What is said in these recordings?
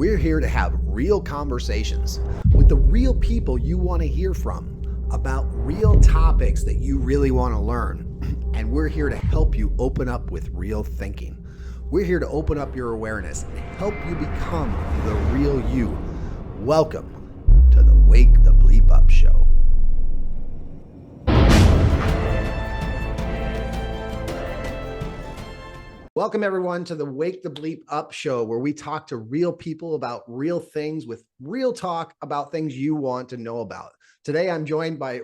We're here to have real conversations with the real people you want to hear from about real topics that you really want to learn. And we're here to help you open up with real thinking. We're here to open up your awareness and help you become the real you. Welcome to the Wake the Bleep Up Show. Welcome, everyone, to the Wake the Bleep Up Show, where we talk to real people about real things with real talk about things you want to know about. Today, I'm joined by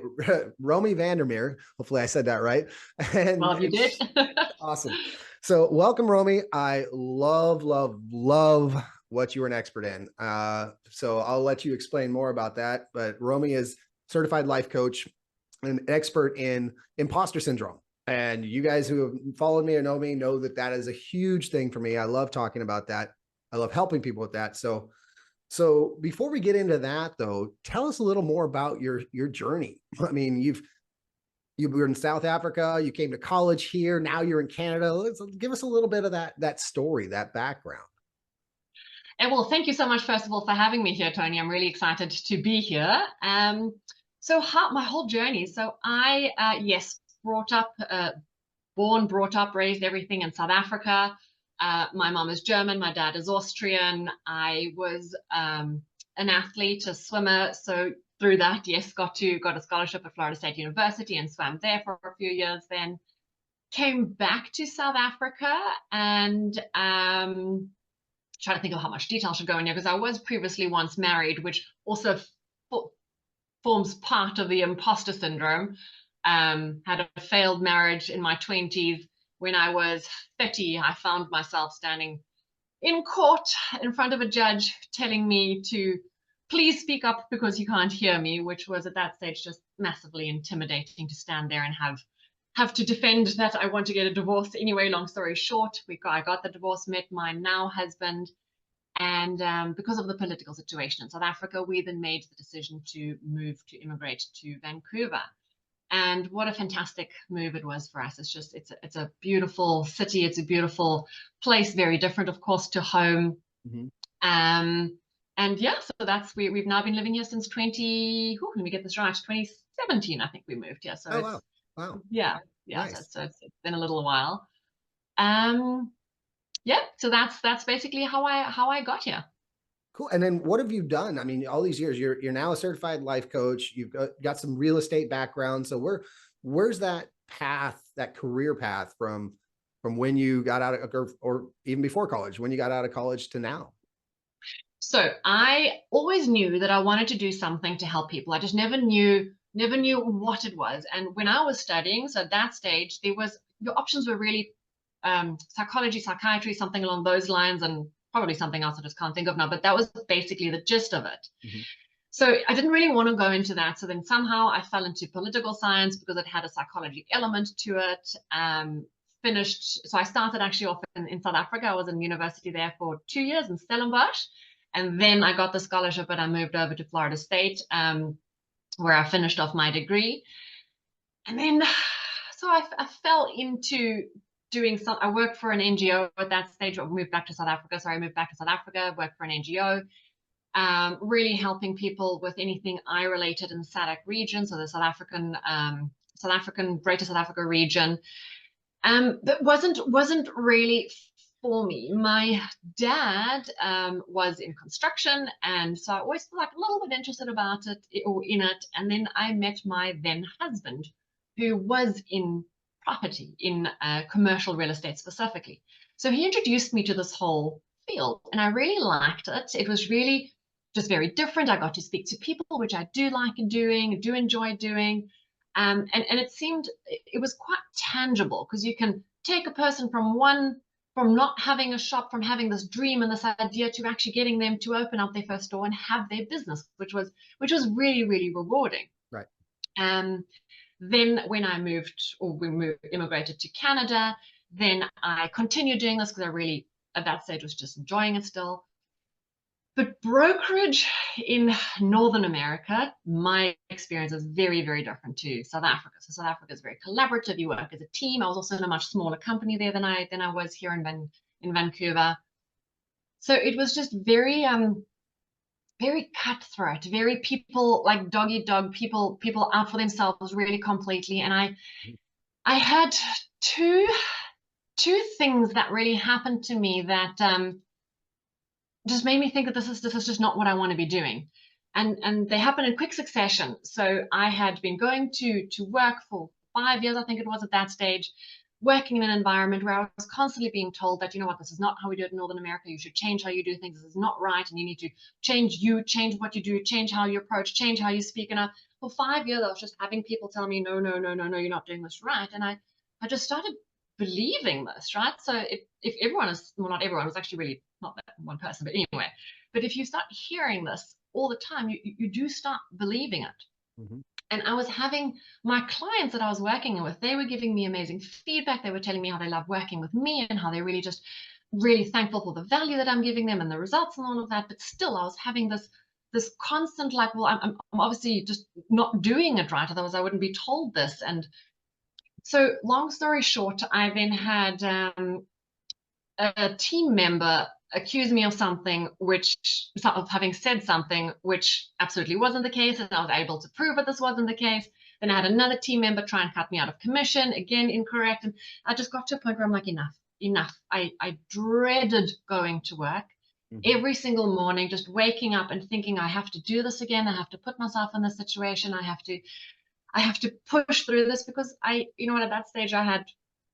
Romy Vandermeer. Hopefully I said that right. Well, you did. Awesome. So welcome, Romy. I love what you're an expert in. So I'll let you explain more about that. But Romy is certified life coach and an expert in imposter syndrome. And you guys who have followed me or know me know that that is a huge thing for me. I love talking about that. I love helping people with that. So before we get into that, though, tell us a little more about your journey. I mean, you were in South Africa, you came to college here, now you're in Canada. Give us a little bit of that story, that background. And well, thank you so much, first of all, for having me here, Tony. I'm really excited to be here. So my whole journey. So I, yes, born, brought up, raised everything in South Africa. My mom is German, my dad is Austrian. I was an athlete, a swimmer. So through that, yes, got a scholarship at Florida State University and swam there for a few years. Then came back to South Africa and trying to think of how much detail I should go in here, because I was previously once married, which also forms part of the imposter syndrome. Had a failed marriage in my 20s. When I was 30, I found myself standing in court in front of a judge telling me to please speak up because you can't hear me, which was at that stage just massively intimidating to stand there and have to defend that I want to get a divorce. Anyway, long story short, I got the divorce, met my now husband, and because of the political situation in South Africa, we then made the decision to immigrate to Vancouver. And what a fantastic move it was for us. It's a beautiful city. It's a beautiful place, very different, of course, to home. Mm-hmm. And yeah, so we've now been living here since let me get this right, 2017, I think we moved here. So wow. Yeah. Nice. So it's been a little while. Yeah, so that's basically how I got here. Cool. And then what have you done? I mean, all these years, you're now a certified life coach. You've got some real estate background. So where's that path, that career path from when you got out of, or even before college, when you got out of college to now? So I always knew that I wanted to do something to help people. I just never knew what it was. And when I was studying, so at that stage, your options were really psychology, psychiatry, something along those lines, and probably something else I just can't think of now, but that was basically the gist of it. Mm-hmm. So I didn't really want to go into that. So then somehow I fell into political science because it had a psychology element to it. So I started actually off in South Africa. I was in university there for 2 years in Stellenbosch. And then I got the scholarship and I moved over to Florida State, where I finished off my degree. And then, so I fell into I worked for an NGO at that stage. I moved back to South Africa, worked for an NGO, really helping people with anything eye related in the SADC region, so the South African Greater South Africa region. That wasn't really for me. My dad was in construction, and so I always felt like a little bit interested about it or in it. And then I met my then husband, who was in property, in commercial real estate specifically. So he introduced me to this whole field, and I really liked it. It was really just very different. I got to speak to people, which I do like doing, do enjoy doing. And it was quite tangible, because you can take a person from not having a shop, from having this dream and this idea, to actually getting them to open up their first store and have their business, which was really, really rewarding. Right. Then when immigrated to Canada, then I continued doing this because I really, at that stage, was just enjoying it still. But brokerage in Northern America, my experience is very, very different to South Africa. So South Africa is very collaborative. You work as a team. I was also in a much smaller company there than I was here in Vancouver. So it was just very cutthroat, very people like dog eat dog, people out for themselves really completely. And I had two two things that really happened to me that just made me think that this is just not what I want to be doing. And they happened in quick succession. So I had been going to work for 5 years, I think it was at that stage, working in an environment where I was constantly being told that, you know what, this is not how we do it in Northern America. You should change how you do things. This is not right. And you need to change what you do, change how you approach, change how you speak. And for 5 years, I was just having people tell me, no, no, no, no, no, you're not doing this right. And I just started believing this, right? So if everyone is, well, not everyone, it was actually really not that one person, but anyway, but if you start hearing this all the time, you do start believing it. Mhm. And I was having my clients that I was working with, they were giving me amazing feedback. They were telling me how they love working with me and how they're really just really thankful for the value that I'm giving them and the results and all of that. But still, I was having this constant like, well, I'm obviously just not doing it right, otherwise I wouldn't be told this. And so, long story short, I then had a team member accused me of something which of having said something which absolutely wasn't the case, and I was able to prove that this wasn't the case. Then I had another team member try and cut me out of commission, again incorrect. And I just got to a point where I'm like, enough. I dreaded going to work Mhm. every single morning, just waking up and thinking I have to do this again. I have to put myself in this situation. I have to push through this because you know what, at that stage I had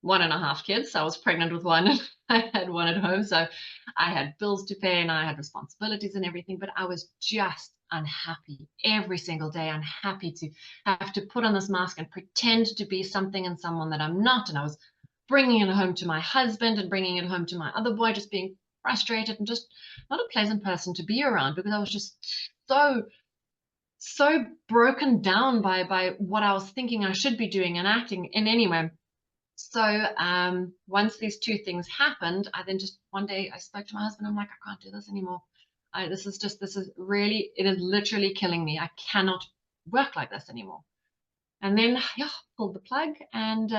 1.5 kids. So I was pregnant with one and I had one at home. So I had bills to pay and I had responsibilities and everything, but I was just unhappy every single day, unhappy to have to put on this mask and pretend to be something and someone that I'm not. And I was bringing it home to my husband and bringing it home to my other boy, just being frustrated and just not a pleasant person to be around because I was just so broken down by what I was thinking I should be doing and acting in anyway. So once these two things happened, I then just one day I spoke to my husband. I'm like, I can't do this anymore. It is literally killing me. I cannot work like this anymore. And then, yeah, pulled the plug. And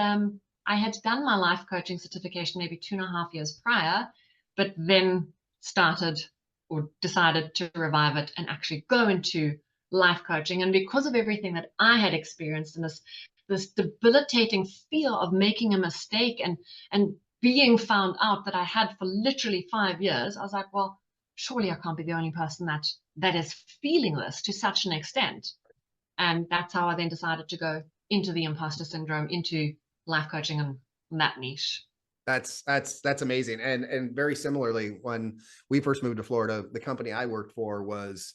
I had done my life coaching certification maybe 2.5 years prior, but then started or decided to revive it and actually go into life coaching. And because of everything that I had experienced and this debilitating fear of making a mistake and being found out that I had for literally 5 years, I was like, well, surely I can't be the only person that is feeling this to such an extent. And that's how I then decided to go into the imposter syndrome, into life coaching and that niche. That's amazing. And very similarly, when we first moved to Florida, the company I worked for was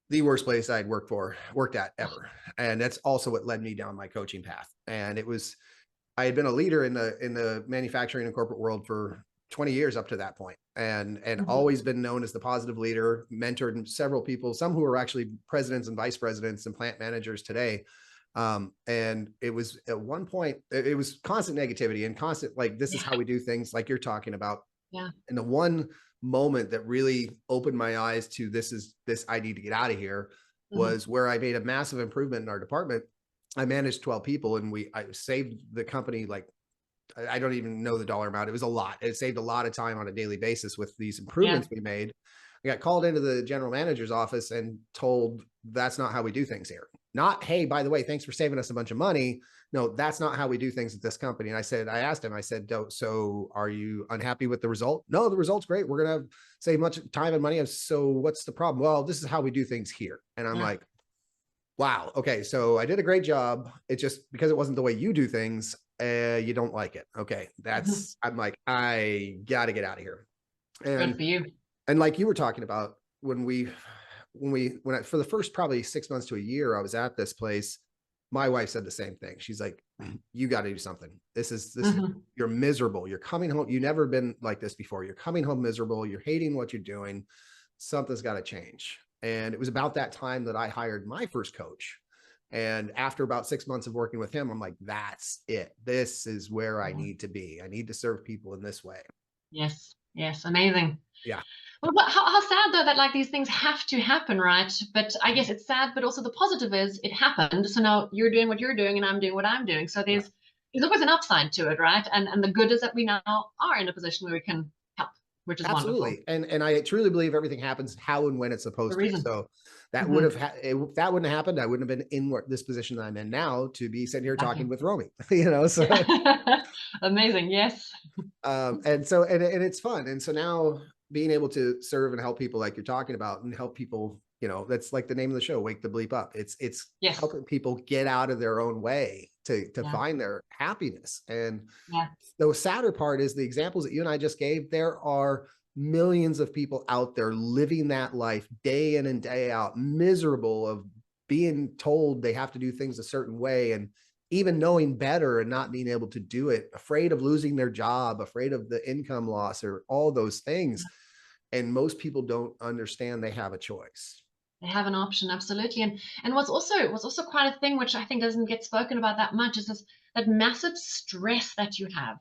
the worst place I'd worked at ever. And that's also what led me down my coaching path. And it was I had been a leader in the manufacturing and corporate world for 20 years up to that point, and Mhm. always been known as the positive leader, mentored several people, some who are actually presidents and vice presidents and plant managers today. And it was at one point, it was constant negativity and constant, like, this is Yeah. how we do things, like you're talking about. Yeah. And the one moment that really opened my eyes to this, I need to get out of here, Mhm. was where I made a massive improvement in our department. I managed 12 people and I saved the company, like, I don't even know the dollar amount. It was a lot. It saved a lot of time on a daily basis with these Yeah. improvements we made. I got called into the general manager's office and told, that's not how we do things here. Not, hey, by the way, thanks for saving us a bunch of money. No, that's not how we do things at this company. And I asked him, I said, so are you unhappy with the result? No, the result's great. We're going to save much time and money. So what's the problem? Well, this is how we do things here. And I'm Yeah. like, wow. Okay. So I did a great job. It's just because it wasn't the way you do things, you don't like it. Okay. Mhm. I'm like, I got to get out of here. Good And, for you. and like you were talking about for the first probably 6 months to a year, I was at this place. My wife said the same thing. She's like, you got to do something. Mhm. You're miserable. You're coming home. You've never been like this before. You're coming home miserable. You're hating what you're doing. Something's got to change. And it was about that time that I hired my first coach. And after about 6 months of working with him, I'm like, that's it. This is where I Yeah. need to be. I need to serve people in this way. Yes. Yes. Amazing. Yeah. Well, but how sad though that like these things have to happen, right? But I guess it's sad, but also the positive is it happened. So now you're doing what you're doing and I'm doing what I'm doing. So Yeah. there's always an upside to it, right? And the good is that we now are in a position where we can help. which is wonderful. Absolutely. And I truly believe everything happens how and when it's The supposed to. reason. So that would Hmm. have if that wouldn't have happened, I wouldn't have been in this position that I'm in now to be sitting here talking Exactly. with Romy, you know. So Yeah. Amazing. Yes. and it's fun. And so now being able to serve and help people like you're talking about and help people, you know, that's like the name of the show, Wake the Bleep Up. It's Yes. helping people get out of their own way to Yeah. find their happiness. And Yeah. the sadder part is the examples that you and I just gave, there are millions of people out there living that life day in and day out, miserable of being told they have to do things a certain way and even knowing better and not being able to do it, afraid of losing their job, afraid of the income loss or all those things. And most people don't understand they have a choice. They have an option, absolutely. And what's also quite a thing which I think doesn't get spoken about that much is this that massive stress that you have.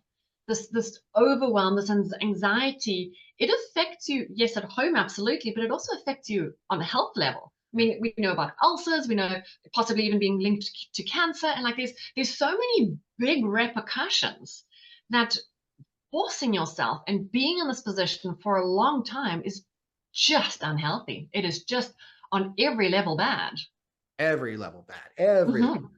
This overwhelm, this anxiety, it affects you, yes, at home, absolutely, but it also affects you on a health level. I mean, we know about ulcers, we know possibly even being linked to cancer, and like there's so many big repercussions that forcing yourself and being in this position for a long time is just unhealthy. It is just on every level bad. Every level bad, every level.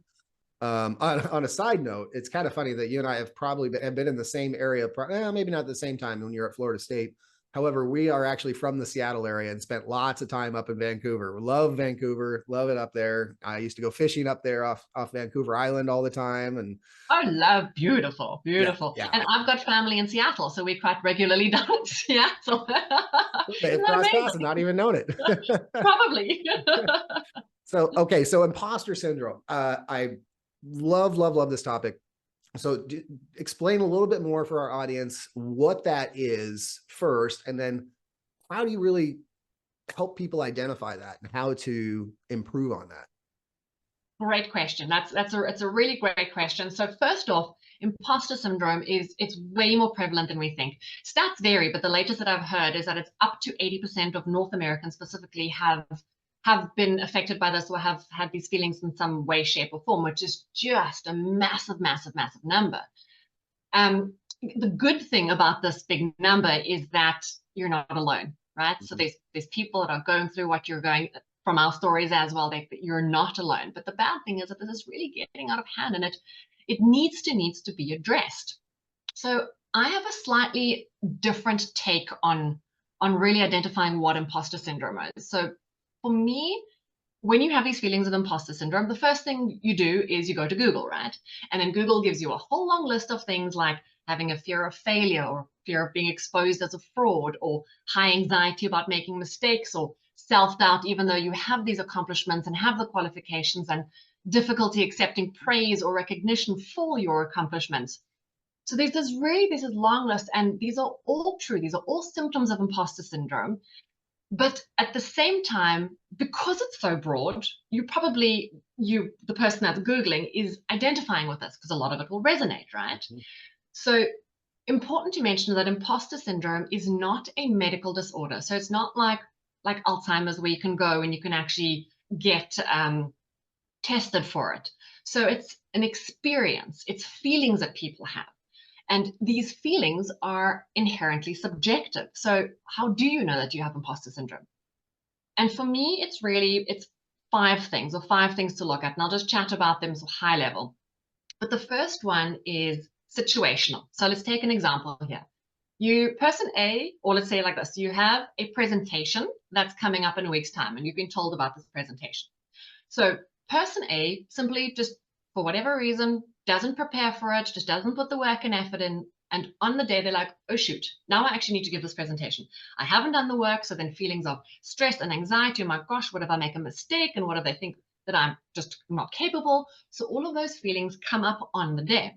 Hmm. On a side note, it's kind of funny that you and I have probably been in the same area, maybe not at the same time when you're at Florida State. However, we are actually from the Seattle area and spent lots of time up in Vancouver. Love Vancouver, love it up there. I used to go fishing up there off Vancouver Island all the time. And I love beautiful, yeah, beautiful. yeah, And I've got family in Seattle, so we're quite regularly down in Seattle. may Isn't have that crossed paths and amazing? not even known it. Probably. So, okay. So imposter syndrome. I love this topic. So explain a little bit more for our audience what that is first, and then how do you really help people identify that and how to improve on that? Great question. It's a really great question. So first off, imposter syndrome it's way more prevalent than we think. Stats vary, but the latest that I've heard is that it's up to 80% of North Americans specifically have been affected by this or have had these feelings in some way, shape, or form, which is just a massive, massive, massive number. Um, the good thing about this big number is that you're not alone, right? So Mhm. there's people that are going through what you're going from our stories as well. You're not alone. But the bad thing is that this is really getting out of hand, and it needs to be addressed. So I have a slightly different take on really identifying what imposter syndrome is. So for me, when you have these feelings of imposter syndrome, the first thing you do is you go to Google, right? And then Google gives you a whole long list of things like having a fear of failure or fear of being exposed as a fraud or high anxiety about making mistakes or self-doubt, even though you have these accomplishments and have the qualifications and difficulty accepting praise or recognition for your accomplishments. So there's this long list, and these are all true. These are all symptoms of imposter syndrome. But at the same time, because it's so broad, the person that's Googling is identifying with this because a lot of it will resonate, right? Mhm. So important to mention that imposter syndrome is not a medical disorder. So it's not like Alzheimer's where you can go and you can actually get tested for it. So it's an experience, it's feelings that people have. And these feelings are inherently subjective. So how do you know that you have imposter syndrome? And for me, it's five things to look at. And I'll just chat about them so high level. But the first one is situational. So let's take an example here. You, person A, or let's say it like this, you have a presentation that's coming up in a week's time, and you've been told about this presentation. So person A simply just, for whatever reason, doesn't prepare for it, just doesn't put the work and effort in. And on the day, they're like, oh, shoot, now I actually need to give this presentation. I haven't done the work. So then feelings of stress and anxiety. Oh my gosh, what if I make a mistake? And what if they think that I'm just not capable? So all of those feelings come up on the day.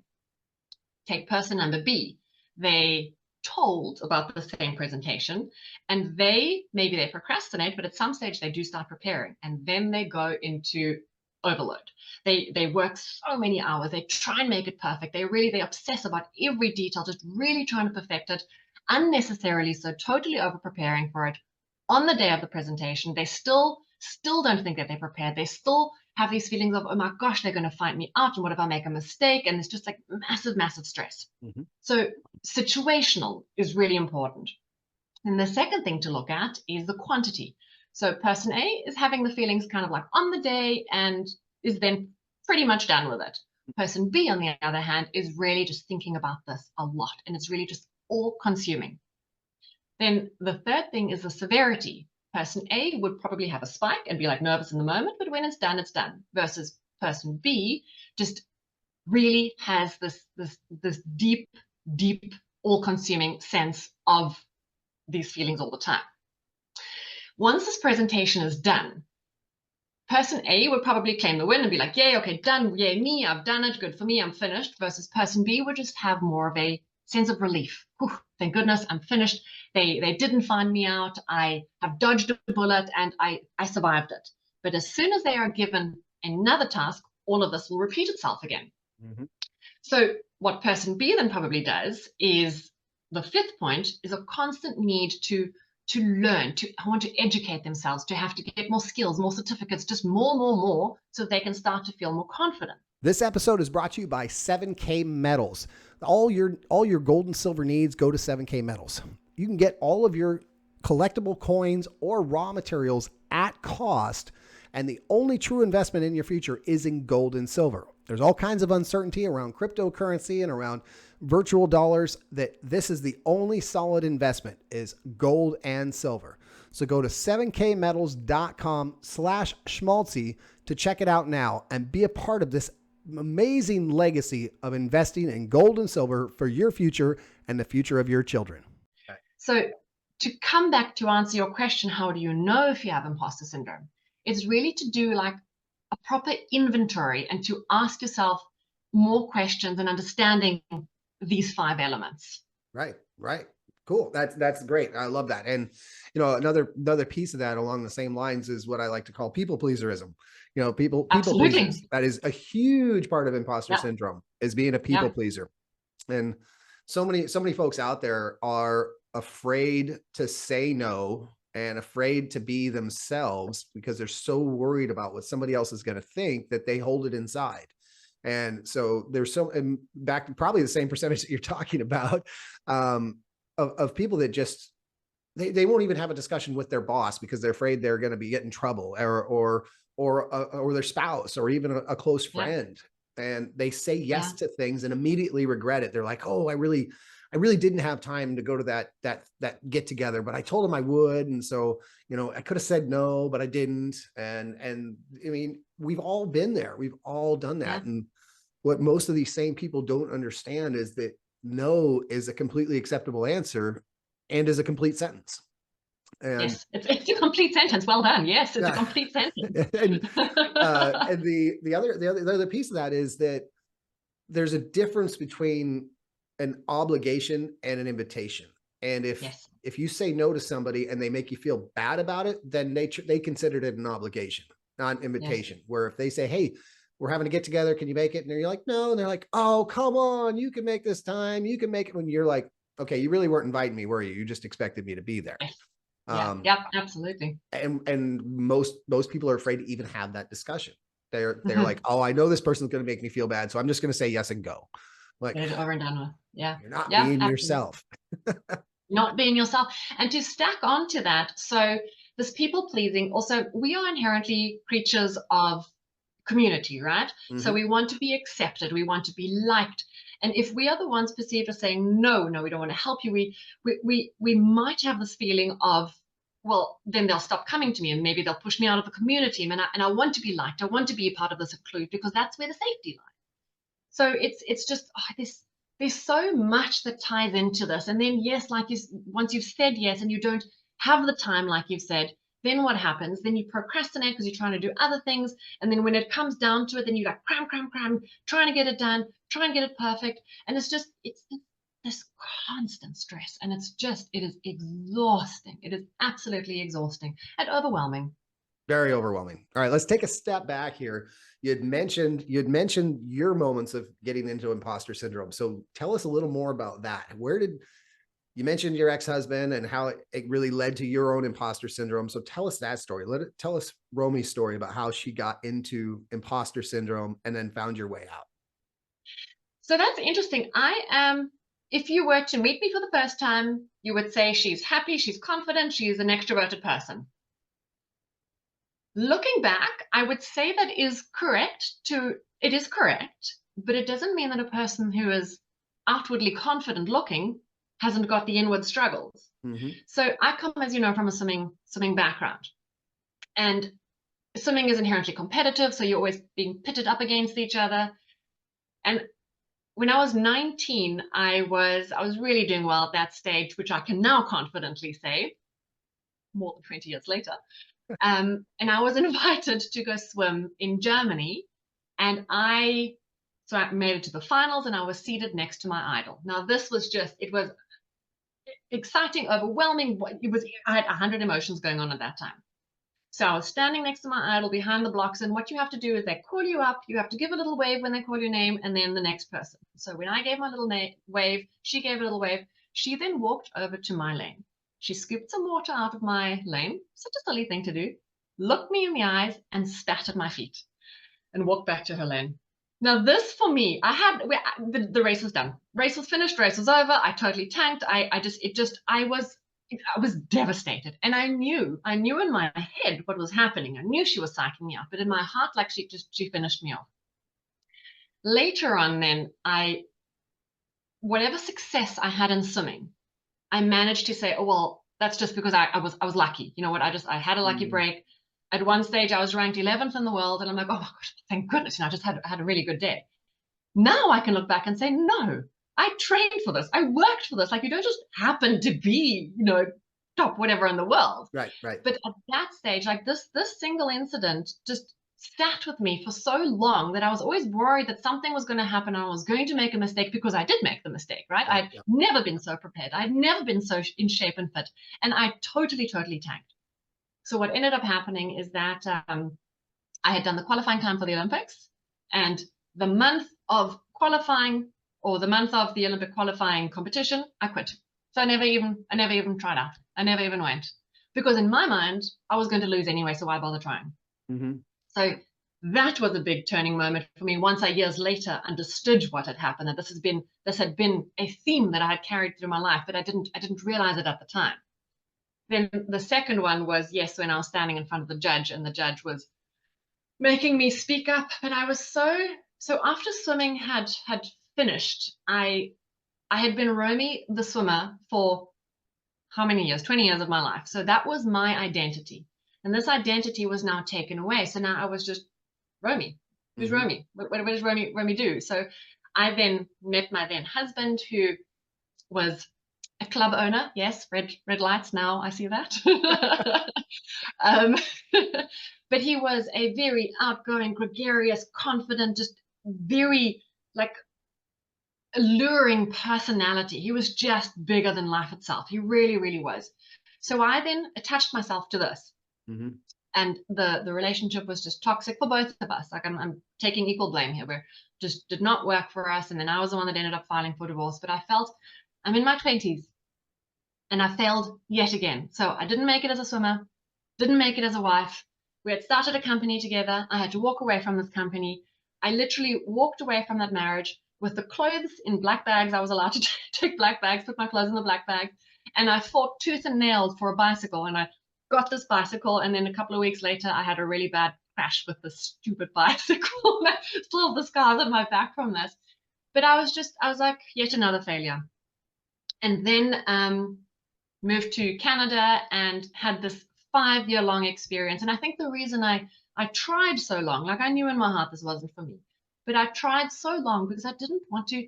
Take person number B. They told about the same presentation and maybe they procrastinate, but at some stage they do start preparing and then they go into overload. They work so many hours, they try and make it perfect, they obsess about every detail, just really trying to perfect it unnecessarily, so totally over preparing for it. On the day of the presentation they still don't think that they're prepared. They still have these feelings of, oh my gosh, they're going to find me out and what if I make a mistake, and it's just like massive stress. Mhm. So situational is really important. Then the second thing to look at is the quantity. So person A is having the feelings kind of like on the day and is then pretty much done with it. Person B, on the other hand, is really just thinking about this a lot, and it's really just all consuming. Then the third thing is the severity. Person A would probably have a spike and be like nervous in the moment, but when it's done, versus person B just really has this deep, deep, all-consuming sense of these feelings all the time. Once this presentation is done, person A would probably claim the win and be like, yay, okay, done, yay, me, I've done it, good for me, I'm finished, versus person B would just have more of a sense of relief. Whew, thank goodness, I'm finished. They didn't find me out. I have dodged a bullet and I survived it. But as soon as they are given another task, all of this will repeat itself again. Mm-hmm. So what person B then probably does is, the fifth point is a constant need to learn, to want to educate themselves, to have to get more skills, more certificates, just more, so they can start to feel more confident. This episode is brought to you by 7K Metals. All your gold and silver needs go to 7K Metals. You can get all of your collectible coins or raw materials at cost, and the only true investment in your future is in gold and silver. There's all kinds of uncertainty around cryptocurrency and around virtual dollars. That this is the only solid investment is gold and silver. So go to 7kmetals.com/schmaltzy to check it out now and be a part of this amazing legacy of investing in gold and silver for your future and the future of your children. So to come back to answer your question, how do you know if you have imposter syndrome? It's really to do like a proper inventory and to ask yourself more questions and understanding these 5 elements. Right. Cool. That's great. I love that. And, another piece of that along the same lines is what I like to call people pleaserism. People pleasers. That is a huge part of imposter syndrome, is being a people pleaser. And so many folks out there are afraid to say no and afraid to be themselves because they're so worried about what somebody else is going to think that they hold it inside. And so there's and back to probably the same percentage that you're talking about, of people that just, they won't even have a discussion with their boss because they're afraid they're going to be getting in trouble, or their spouse, or even a close friend. And they say yes to things and immediately regret it. They're like, oh, I really didn't have time to go to that get together, but I told them I would. And so, I could have said no, but I didn't. And I mean, we've all been there. We've all done that. Yeah. And what most of these same people don't understand is that no is a completely acceptable answer and is a complete sentence. And yes, it's a complete sentence. Well done. Yes, it's a complete sentence. and the other piece of that is that there's a difference between an obligation and an invitation. And if you say no to somebody and they make you feel bad about it, then they considered it an obligation, not an invitation. Yes. Where if they say, hey, we're having to get together, can you make it? And you're like, no. And they're like, oh, come on, you can make this time. You can make it. When you're like, okay, you really weren't inviting me, were you? You just expected me to be there. Yes. Absolutely. And most people are afraid to even have that discussion. They're like, oh, I know this person's going to make me feel bad, so I'm just going to say yes and go. Like, get it over and done with. Yeah. You're not being yourself. Not being yourself. And to stack onto that, so this people pleasing, also, we are inherently creatures of community, right? Mm-hmm. So we want to be accepted, we want to be liked. And if we are the ones perceived as saying, no, we don't want to help you, we might have this feeling of, well, then they'll stop coming to me and maybe they'll push me out of the community. And I want to be liked. I want to be a part of this club because that's where the safety lies. So it's just, there's so much that ties into this. And then, yes, once you've said yes and you don't have the time, like you've said, then what happens? Then you procrastinate because you're trying to do other things. And then when it comes down to it, then you like cram, trying to get it done, try and get it perfect. And it's this constant stress. And it is exhausting. It is absolutely exhausting and overwhelming. Very overwhelming. All right, let's take a step back here. You'd mentioned your moments of getting into imposter syndrome. So tell us a little more about that. You mentioned your ex-husband and how it really led to your own imposter syndrome. So tell us that story. Tell us Romy's story about how she got into imposter syndrome and then found your way out. So that's interesting. I am if you were to meet me for the first time, you would say she's happy, she's confident, she's an extroverted person. Looking back, I would say that is correct it is correct, but it doesn't mean that a person who is outwardly confident looking hasn't got the inward struggles. Mm-hmm. So I come, as you know, from a swimming background. And swimming is inherently competitive, so you're always being pitted up against each other. And when I was 19, I was really doing well at that stage, which I can now confidently say, more than 20 years later. And I was invited to go swim in Germany, and I made it to the finals, and I was seated next to my idol. Now, this was it was exciting, overwhelming. I had 100 emotions going on at that time. So I was standing next to my idol behind the blocks, and what you have to do is they call you up, you have to give a little wave when they call your name, and then the next person. So when I gave my little wave, she gave a little wave. She then walked over to my lane. She scooped some water out of my lane, such a silly thing to do, looked me in the eyes, and spat at my feet, and walked back to her lane. Now this, for me, the race was done. Race was finished, race was over. I totally tanked. I was devastated, and I knew in my head what was happening. I knew she was psyching me out, but in my heart, like she finished me off. Later on, then whatever success I had in swimming, I managed to say, oh well, that's just because I was lucky. You know what? I had a lucky break. At one stage, I was ranked 11th in the world, and I'm like, oh my gosh, thank goodness! I just had a really good day. Now I can look back and say, no, I trained for this. I worked for this. Like, you don't just happen to be, top whatever in the world. Right, right. But at that stage, like this single incident just sat with me for so long that I was always worried that something was going to happen and I was going to make a mistake, because I did make the mistake, right? I'd never been so prepared. I'd never been so in shape and fit. And I totally tanked. So what ended up happening is that I had done the qualifying time for the Olympics, and the month of qualifying, or the month of the Olympic qualifying competition, I quit. So I never even tried out. I never even went, because in my mind, I was going to lose anyway, so why bother trying? Mm-hmm. So that was a big turning moment for me once I years later understood what had happened, that this had been a theme that I had carried through my life, but I didn't realize it at the time. Then the second one was, yes, when I was standing in front of the judge, and the judge was making me speak up. But I was so after swimming had finished, I had been Romy the swimmer for how many years? 20 years of my life. So that was my identity. And this identity was now taken away. So now I was just Romy. Who's Romy? What does Romy do? So I then met my then husband, who was a club owner. Yes, red lights now, I see that. But he was a very outgoing, gregarious, confident, just very like alluring personality. He was just bigger than life itself. He really, really was. So I then attached myself to this. And the relationship was just toxic for both of us. Like, I'm taking equal blame here. We just did not work for us. And then I was the one that ended up filing for divorce. But I felt I'm in my 20s, and I failed yet again. So I didn't make it as a swimmer, didn't make it as a wife. We had started a company together. I had to walk away from this company. I literally walked away from that marriage with the clothes in black bags. I was allowed to take black bags, put my clothes in the black bag. And I fought tooth and nail for a bicycle. And I got this bicycle. And then a couple of weeks later, I had a really bad crash with this stupid bicycle. I still have the scars on my back from this. But I was like, yet another failure. And then moved to Canada and had this 5-year-long experience. And I think the reason I tried so long, like, I knew in my heart this wasn't for me, but I tried so long because I didn't want to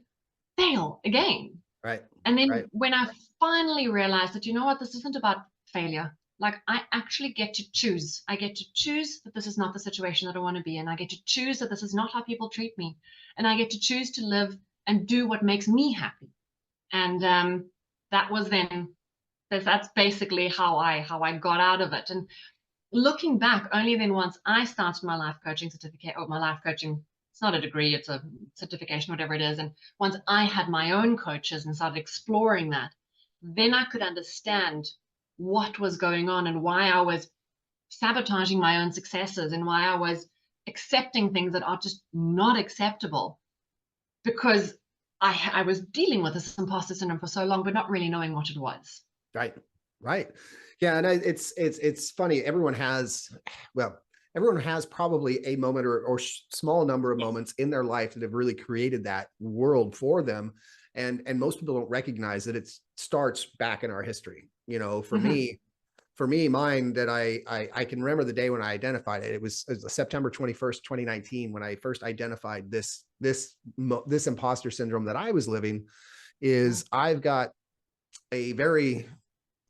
fail again. Right. And then when I finally realized that, you know what, this isn't about failure. Like, I actually get to choose. I get to choose that this is not the situation that I want to be in. I get to choose that this is not how people treat me. And I get to choose to live and do what makes me happy. And that was then, that's basically how I got out of it. And looking back, only then once I started my life coaching certificate, or my life coaching, it's not a degree, it's a certification, whatever it is. And once I had my own coaches and started exploring that, then I could understand what was going on and why I was sabotaging my own successes and why I was accepting things that are just not acceptable. Because I was dealing with this imposter syndrome for so long, but not really knowing what it was. Right. Right. Yeah. And it's funny. Well, everyone has probably a moment or small number of Yes. moments in their life that have really created that world for them. And most people don't recognize that it starts back in our history. You know, Hmm. for me, mine that I can remember the day when I identified it. It was September 21st, 2019, when I first identified this imposter syndrome that I was living. Yeah. Is I've got a very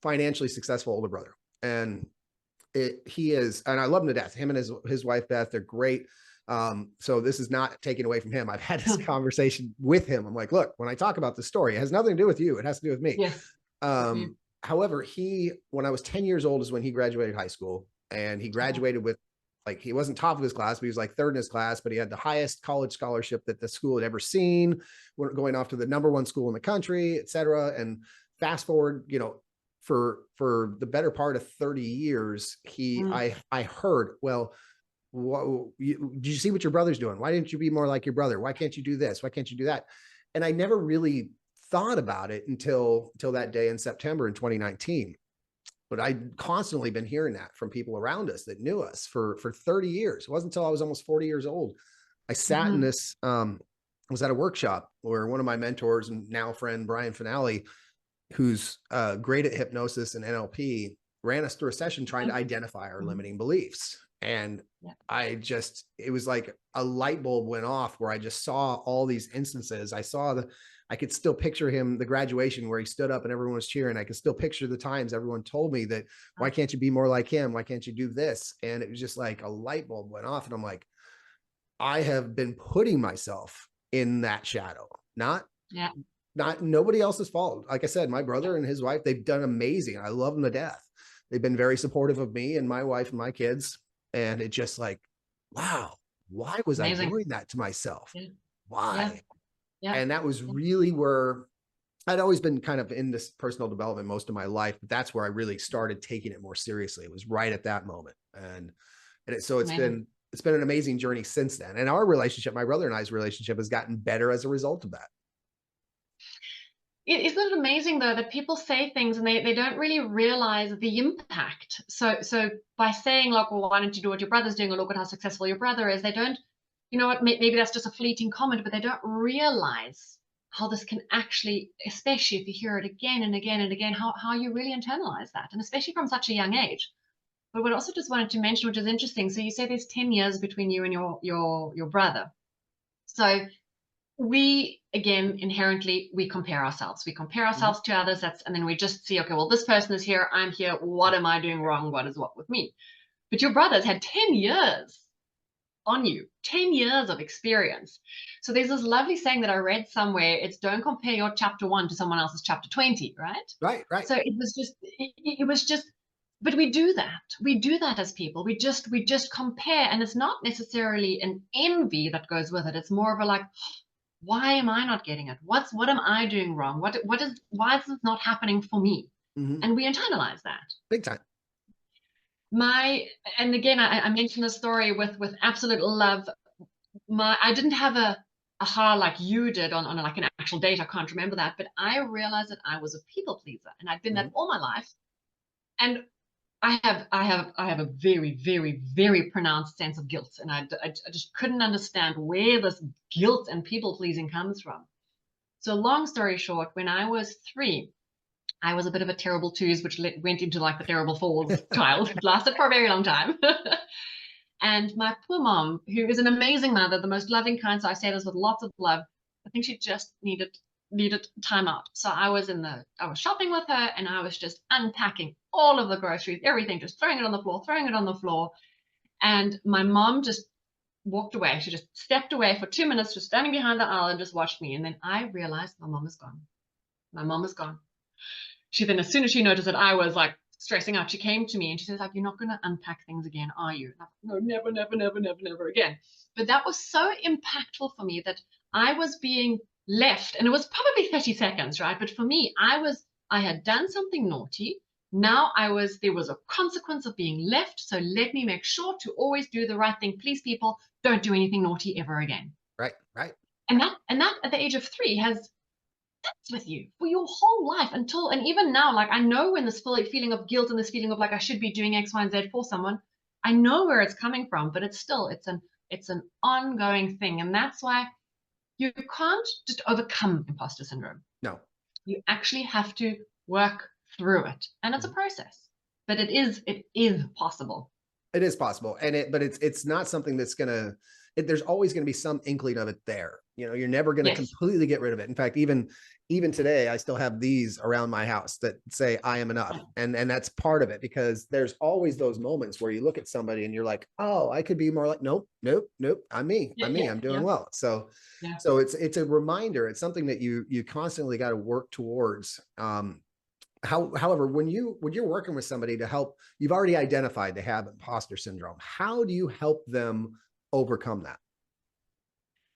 financially successful older brother, and he is, and I love him to death. Him and his wife Beth, they're great. So this is not taken away from him. I've had this conversation with him. I'm like, look, when I talk about the story, it has nothing to do with you. It has to do with me. Yes. With you. However, when I was 10 years old is when he graduated high school, and he Okay. graduated with, like, he wasn't top of his class, but he was like third in his class, but he had the highest college scholarship that the school had ever seen. We're going off to the number one school in the country, et cetera. And fast forward, for the better part of 30 years, Mm. I heard, well, did you see what your brother's doing? Why didn't you be more like your brother? Why can't you do this? Why can't you do that? And I never really thought about it until that day in September in 2019. But I'd constantly been hearing that from people around us that knew us for 30 years. It wasn't until I was almost 40 years old. I sat in Hmm. this, was at a workshop where one of my mentors and now friend, Brian Finale, who's great at hypnosis and NLP, ran us through a session trying to identify our Hmm. limiting beliefs. And Yeah. it was like a light bulb went off where I just saw all these instances. I could still picture him, the graduation where he stood up and everyone was cheering. I could still picture the times everyone told me that, why can't you be more like him? Why can't you do this? And it was just like a light bulb went off. And I'm like, I have been putting myself in that shadow, Yeah. not nobody else's fault. Like I said, my Yeah. brother and his wife, they've done amazing. I love them to death. They've been very supportive of me and my wife and my kids. And it just like, wow, why was I Amazing. doing that to myself? Yeah. Yeah. Why? Yeah. And that was Yeah. really where I'd always been kind of in this personal development most of my life, but that's where I really started taking it more seriously. It was right at that moment. So Amazing. it's been an amazing journey since then. And our relationship, my brother and I's relationship, has gotten better as a result of that. Isn't it amazing though that people say things and they don't really realize the impact? So by saying like, well, why don't you do what your brother's doing, or look at how successful your brother is, they don't, you know what, maybe that's just a fleeting comment, but they don't realize how this can actually, especially if you hear it again and again and again, how you really internalize that, and especially from such a young age. But what I also just wanted to mention, which is interesting, so you say there's 10 years between you and your brother. So we, again, inherently, we compare ourselves. We compare Mhm. ourselves to others. And then we just see, okay, well, this person is here, I'm here, what am I doing wrong, what is what with me? But your brother's had 10 years on you, 10 years of experience. So there's this lovely saying that I read somewhere, it's don't compare your chapter 1 to someone else's chapter 20, right? Right, right. So it was just but we do that as people. We just compare, and it's not necessarily an envy that goes with it. It's more of a like, why am I not getting it? What am I doing wrong? Why is this not happening for me? Mhm. And we internalize that. Big time. My and again, I mentioned the story with absolute love. I didn't have a aha like you did on like an actual date. I can't remember that, but I realized that I was a people pleaser, and I'd been that Mhm. all my life. And I have a very, very, very pronounced sense of guilt, and I just couldn't understand where this guilt and people pleasing comes from. So long story short, when I was 3, I was a bit of a terrible twos, which went into like the terrible fours child. It lasted for a very long time. And my poor mom, who is an amazing mother, the most loving kind, so I say this with lots of love, I think she just needed time out. So I was shopping with her, and I was just unpacking all of the groceries, everything, just throwing it on the floor, throwing it on the floor. And my mom just walked away. She just stepped away for 2 minutes, just standing behind the aisle and just watched me. And then I realized my mom is gone. My mom is gone. She then, as soon as she noticed that I was like stressing out, she came to me and she says, like, you're not going to unpack things again, are you? And I thought, no, never, never, never, never, never again. But that was so impactful for me that I was being left, and it was probably 30 seconds, right? But for me, I had done something naughty. Now there was a consequence of being left. So let me make sure to always do the right thing. Please, people, don't do anything naughty ever again. Right, right. And that at the age of 3 has with you for your whole life until, and even now, like I know when this feeling of guilt and this feeling of like I should be doing X, Y, and Z for someone, I know where it's coming from, but it's an ongoing thing. And that's why you can't just overcome imposter syndrome. No. You actually have to work through it. And it's a process. But it is possible. It is possible. But it's not something that's gonna, there's always going to be some inkling of it there. You're never going to completely get rid of it. In fact, even today, I still have these around my house that say I am enough. And that's part of it, because there's always those moments where you look at somebody and you're like, oh, I could be more like, nope. I'm me. I'm doing well. So it's a reminder. It's something that you constantly got to work towards. However, when you're working with somebody to help, you've already identified they have imposter syndrome. How do you help them overcome that?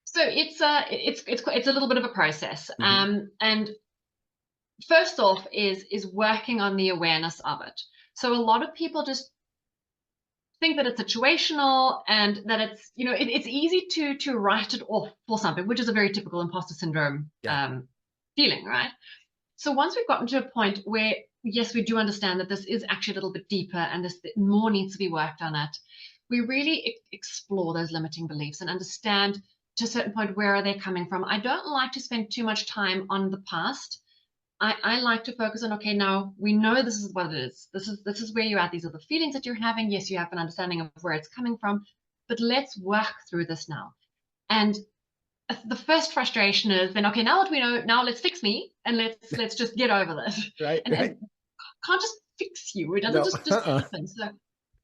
So it's a little bit of a process. And first off is working on the awareness of it. So a lot of people just think that it's situational and that it's, it's easy to write it off for something, which is a very typical imposter syndrome feeling, right? So once we've gotten to a point where, yes, we do understand that this is actually a little bit deeper and this more needs to be worked on it, we really explore those limiting beliefs and understand to a certain point, where are they coming from? I don't like to spend too much time on the past. I like to focus on, okay, now we know this is what it is. This is where you're at. These are the feelings that you're having. Yes, you have an understanding of where it's coming from, but let's work through this now. And the first frustration is then, okay, now that we know, now let's fix me and let's just get over this. Right. And can't just fix you. It doesn't just happen.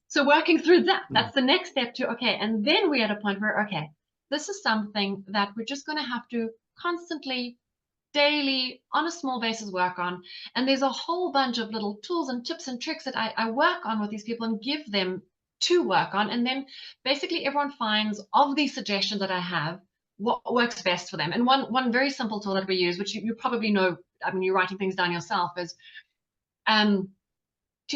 So working through that's the next step to, okay, and then we're at a point where, okay, this is something that we're just going to have to constantly, daily, on a small basis work on. And there's a whole bunch of little tools and tips and tricks that I work on with these people and give them to work on. And then basically everyone finds, of these suggestions that I have, what works best for them. And one very simple tool that we use, which you probably know, I mean, you're writing things down yourself, is to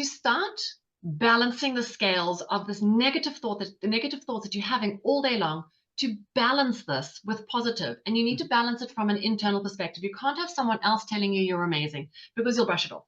start balancing the scales of this negative thought, the negative thoughts that you're having all day long, to balance this with positive. And you need to balance it from an internal perspective. You can't have someone else telling you you're amazing, because you'll brush it off.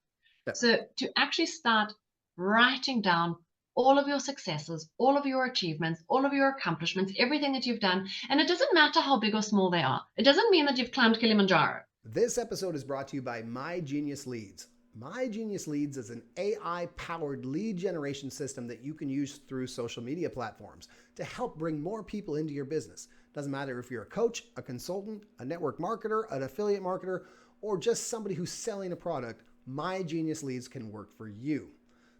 So to actually start writing down all of your successes, all of your achievements, all of your accomplishments, everything that you've done. And it doesn't matter how big or small they are. It doesn't mean that you've climbed Kilimanjaro. This episode is brought to you by My Genius Leads. My Genius Leads is an AI-powered lead generation system that you can use through social media platforms to help bring more people into your business. Doesn't matter if you're a coach, a consultant, a network marketer, an affiliate marketer, or just somebody who's selling a product, My Genius Leads can work for you.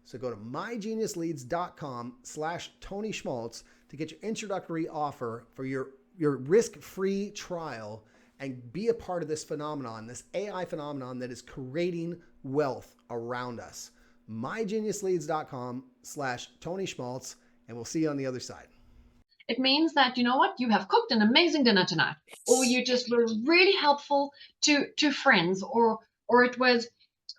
So go to mygeniusleads.com/Tony Schmaltz to get your introductory offer for your risk-free trial and be a part of this phenomenon, this AI phenomenon that is creating wealth around us. mygeniusleads.com/Tony Schmaltz, and we'll see you on the other side. It means that, you know what, you have cooked an amazing dinner tonight, or you just were really helpful to friends, or it was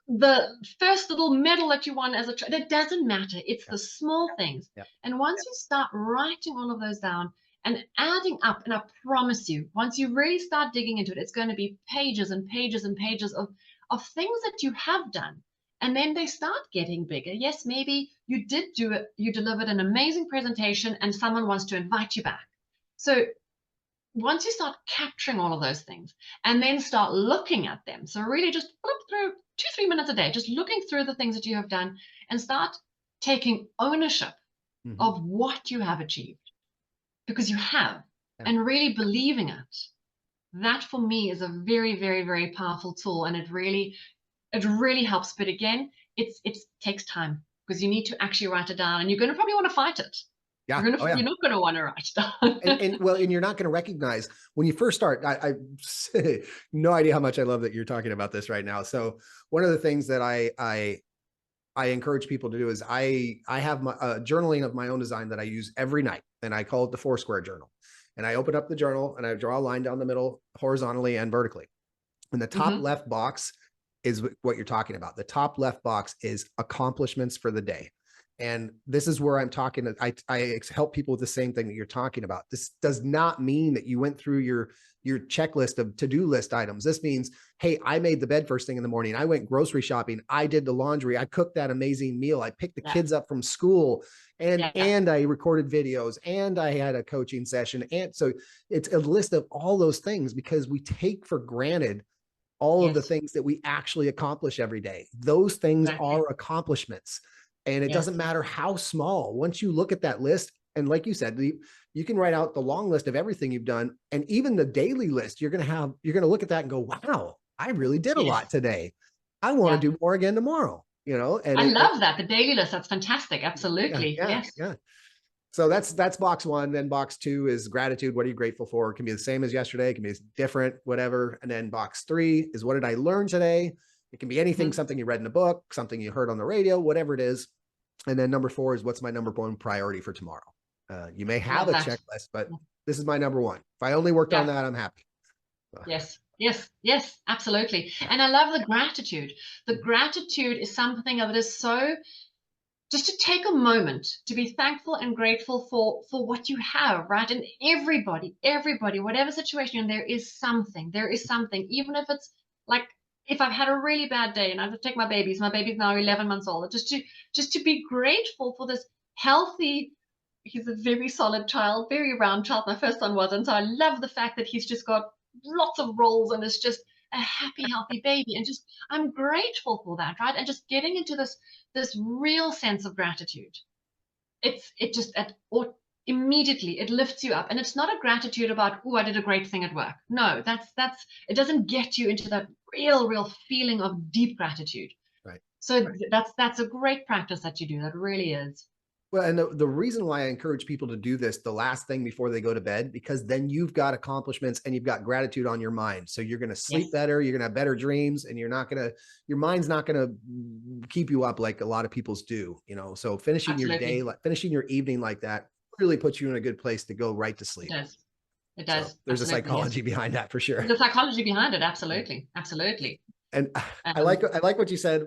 the first little medal that you won as a child. That doesn't matter. It's the small things. And once you start writing all of those down and adding up, and I promise you, once you really start digging into it, it's going to be pages and pages and pages of things that you have done. And then they start getting bigger. Yes, maybe you did do it. You delivered an amazing presentation and someone wants to invite you back. So once you start capturing all of those things and then start looking at them, so really just flip through 2-3 minutes a day, just looking through the things that you have done and start taking ownership of what you have achieved, because you have, and really believing it. That for me is a very, very, very powerful tool, and it really helps. But again, it takes time, because you need to actually write it down, and you're going to probably want to fight it. Yeah. You're not going to want to write it down. and you're not going to recognize when you first start. I no idea how much I love that you're talking about this right now. So one of the things that I encourage people to do is I have my journaling of my own design that I use every night, and I call it the 4-square journal. And I open up the journal and I draw a line down the middle, horizontally and vertically. And the top left box is what you're talking about. The top left box is accomplishments for the day. And this is where I'm talking. I help people with the same thing that you're talking about. This does not mean that you went through your checklist of to-do list items. This means, hey, I made the bed first thing in the morning. I went grocery shopping. I did the laundry. I cooked that amazing meal. I picked the kids up from school, and I recorded videos, and I had a coaching session. And so it's a list of all those things, because we take for granted all of the things that we actually accomplish every day. Those things are accomplishments. And it doesn't matter how small. Once you look at that list, and like you said, you can write out the long list of everything you've done, and even the daily list, you're going to look at that and go, wow, I really did a lot today. I want to do more again tomorrow, and I love that. The daily list. That's fantastic. Absolutely. Yeah. So that's box one. Then box two is gratitude. What are you grateful for? It can be the same as yesterday. It can be different, whatever. And then box three is, what did I learn today? It can be anything, something you read in a book, something you heard on the radio, whatever it is. And then number four is, what's my number one priority for tomorrow? You may have a checklist, but this is my number one. If I only worked on that, I'm happy. Yes, absolutely. And I love the gratitude. The gratitude is something that is so, just to take a moment to be thankful and grateful for what you have, right? And everybody, whatever situation, there is something, even if it's like, if I've had a really bad day and I have to take my baby's now 11 months old, just to be grateful for this healthy, he's a very solid child, very round child. My first son wasn't. So I love the fact that he's just got lots of rolls and is just a happy, healthy baby. And just, I'm grateful for that, right? And just getting into this real sense of gratitude. Immediately it lifts you up. And it's not a gratitude about, oh, I did a great thing at work. No, it doesn't get you into that real feeling of deep gratitude. Right. So that's a great practice that you do. That really is. Well, and the reason why I encourage people to do this the last thing before they go to bed, because then you've got accomplishments and you've got gratitude on your mind. So you're going to sleep better, you're going to have better dreams, and your mind's not going to keep you up like a lot of people's do, So finishing your day, finishing your evening like that really puts you in a good place to go right to sleep. It does. So there's a psychology behind that for sure. There's a psychology behind it. Absolutely. And I like what you said.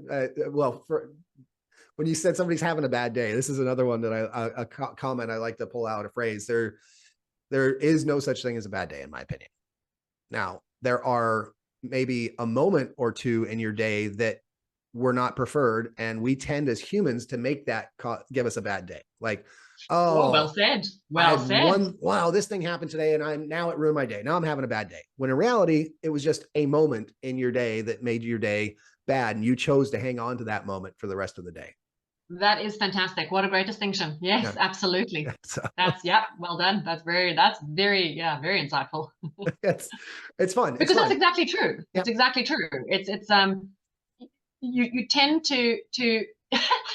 When you said somebody's having a bad day, this is another one that a comment I like to pull out, a phrase. There is no such thing as a bad day, in my opinion. Now, there are maybe a moment or two in your day that were not preferred, and we tend as humans to make that give us a bad day. Like, well said. Wow, this thing happened today, and it ruined my day. Now I'm having a bad day. When in reality, it was just a moment in your day that made your day bad, and you chose to hang on to that moment for the rest of the day. That is fantastic. What a great distinction. Yes, absolutely. That's well done. That's very insightful. It's fun. Because that's exactly true. It's exactly true. It's you tend to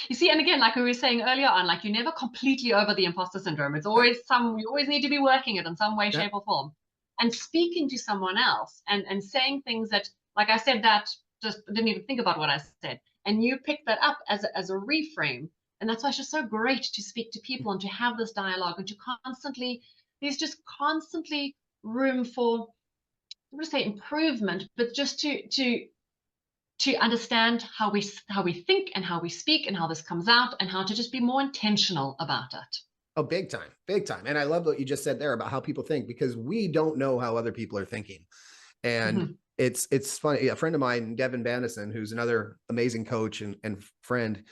you see, and again, like we were saying earlier on, like, you're never completely over the imposter syndrome. It's always you always need to be working it in some way, shape, or form. And speaking to someone else and saying things that, like I said, that just didn't even think about what I said. And you pick that up as a reframe. And that's why it's just so great to speak to people and to have this dialogue and to there's just constantly room for, I want to say improvement, but just to understand how we think and how we speak and how this comes out and how to just be more intentional about it. Oh, big time. And I love what you just said there about how people think, because we don't know how other people are thinking. And it's funny. A friend of mine, Devin Bandison, who's another amazing coach and friend,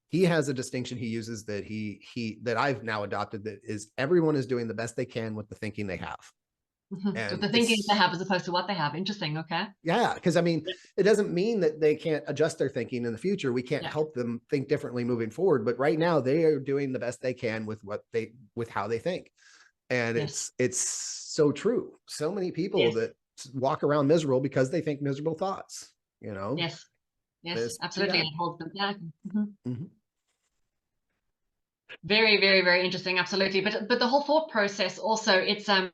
he has a distinction he uses that that I've now adopted, that is, everyone is doing the best they can with the thinking they have. And the thinking they have as opposed to what they have. Interesting. Okay. Yeah. Because it doesn't mean that they can't adjust their thinking in the future. We can't help them think differently moving forward. But right now they are doing the best they can with how they think. And it's so true. So many people that walk around miserable because they think miserable thoughts, Yes, absolutely. And it holds them back. Very, very, very interesting. Absolutely. But the whole thought process also, it's a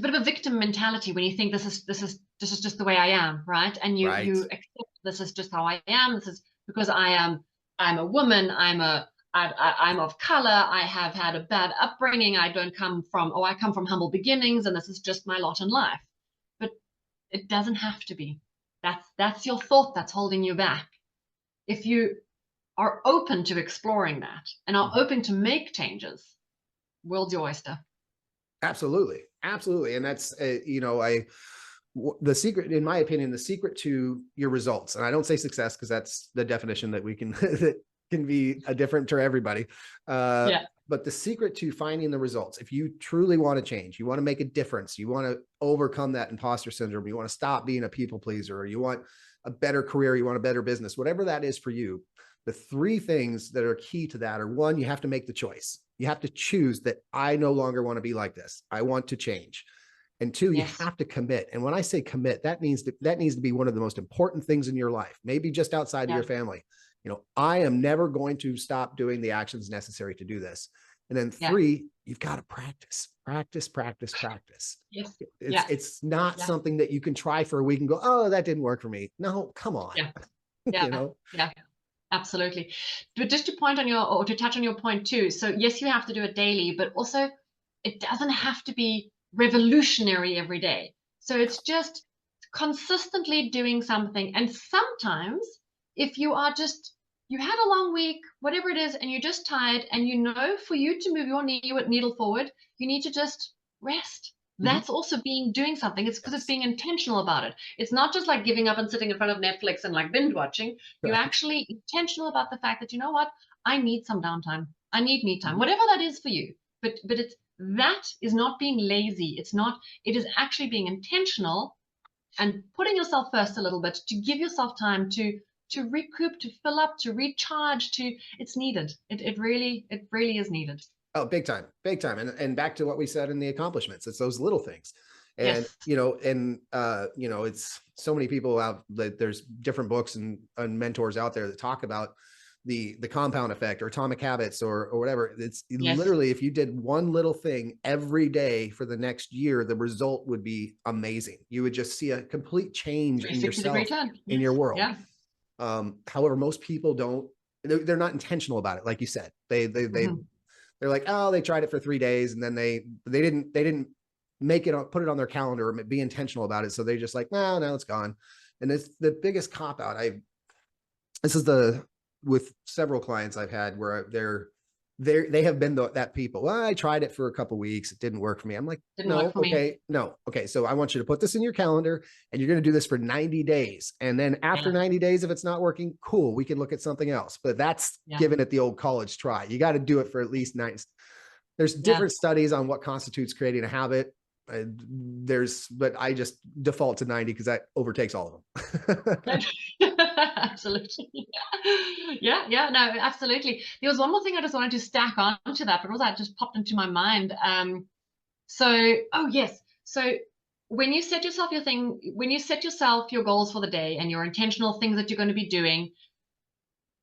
bit of a victim mentality when you think this is just the way I am, right? And you accept this is just how I am. This is because I'm a woman. I'm of color. I have had a bad upbringing. I come from humble beginnings, and this is just my lot in life. But it doesn't have to be. That's your thought that's holding you back. If you are open to exploring that and are open to make changes, world's your oyster. Absolutely. Absolutely. And that's, you know, the secret, in my opinion, the secret to your results, and I don't say success because that's the definition that we can, that can be a different to everybody. Yeah. But the secret to finding the results, if you truly want to change, you want to make a difference, you want to overcome that imposter syndrome, you want to stop being a people pleaser, or you want a better career, you want a better business, whatever that is for you, the three things that are key to that are: one, you have to make the choice. You have to choose that I no longer want to be like this. I want to change. And two, you Yes. have to commit. And when I say commit, that needs to be one of the most important things in your life, maybe just outside of Yeah. your family. You know, I am never going to stop doing the actions necessary to do this. And then Yeah. three, you've got to practice, practice, practice, practice. Yes. It's Yeah. it's not Yeah. something that you can try for a week and go, oh, that didn't work for me. No, come on. Yeah. You Yeah. know, Yeah. Absolutely. But just to point on your, or to touch on your point too. So yes, you have to do it daily, but also it doesn't have to be revolutionary every day. So it's just consistently doing something. And sometimes if you are just, you had a long week, whatever it is, and you're just tired, and you know, for you to move your needle forward, you need to just rest. Mhm. That's also doing something. It's because it's Yes. being intentional about it. It's not just like giving up and sitting in front of Netflix and like binge watching. You're Right. actually intentional about the fact that, you know what, I need some downtime. I need me time, Mhm. whatever that is for you. But it's, that is not being lazy. It's not, it is actually being intentional and putting yourself first a little bit, to give yourself time to recoup, to fill up, to recharge, to, it's needed. It really is needed. Oh, big time, big time. And back to what we said in the accomplishments, it's those little things. And, Yes. you know, it's so many people out that there's different books and mentors out there that talk about the compound effect or atomic habits or whatever. It's Yes. literally, if you did one little thing every day for the next year, the result would be amazing. You would just see a complete change in 360-degree yourself, turn. in Yes. your world. Yeah. However, most people don't, they're not intentional about it. Like you said, Hmm. they're like, oh, they tried it for 3 days and then they didn't make it on, put it on their calendar or be intentional about it. So they just like, no, now it's gone. And it's the biggest cop out. This is the, with several clients I've had where they have been that people. Well, I tried it for a couple of weeks. It didn't work for me. I'm like, Didn't work no, for me. okay, no. Okay. So I want you to put this in your calendar and you're going to do this for 90 days. And then after Yeah. 90 days, if it's not working, cool, we can look at something else. But that's Yeah. giving it the old college try. You got to do it for at least 9. There's Yeah. different studies on what constitutes creating a habit. But I just default to 90 because that overtakes all of them. Absolutely. Yeah, yeah, no, absolutely. There was one more thing I just wanted to stack on to that, but also that just popped into my mind. Oh yes. So when you set yourself when you set yourself your goals for the day and your intentional things that you're going to be doing,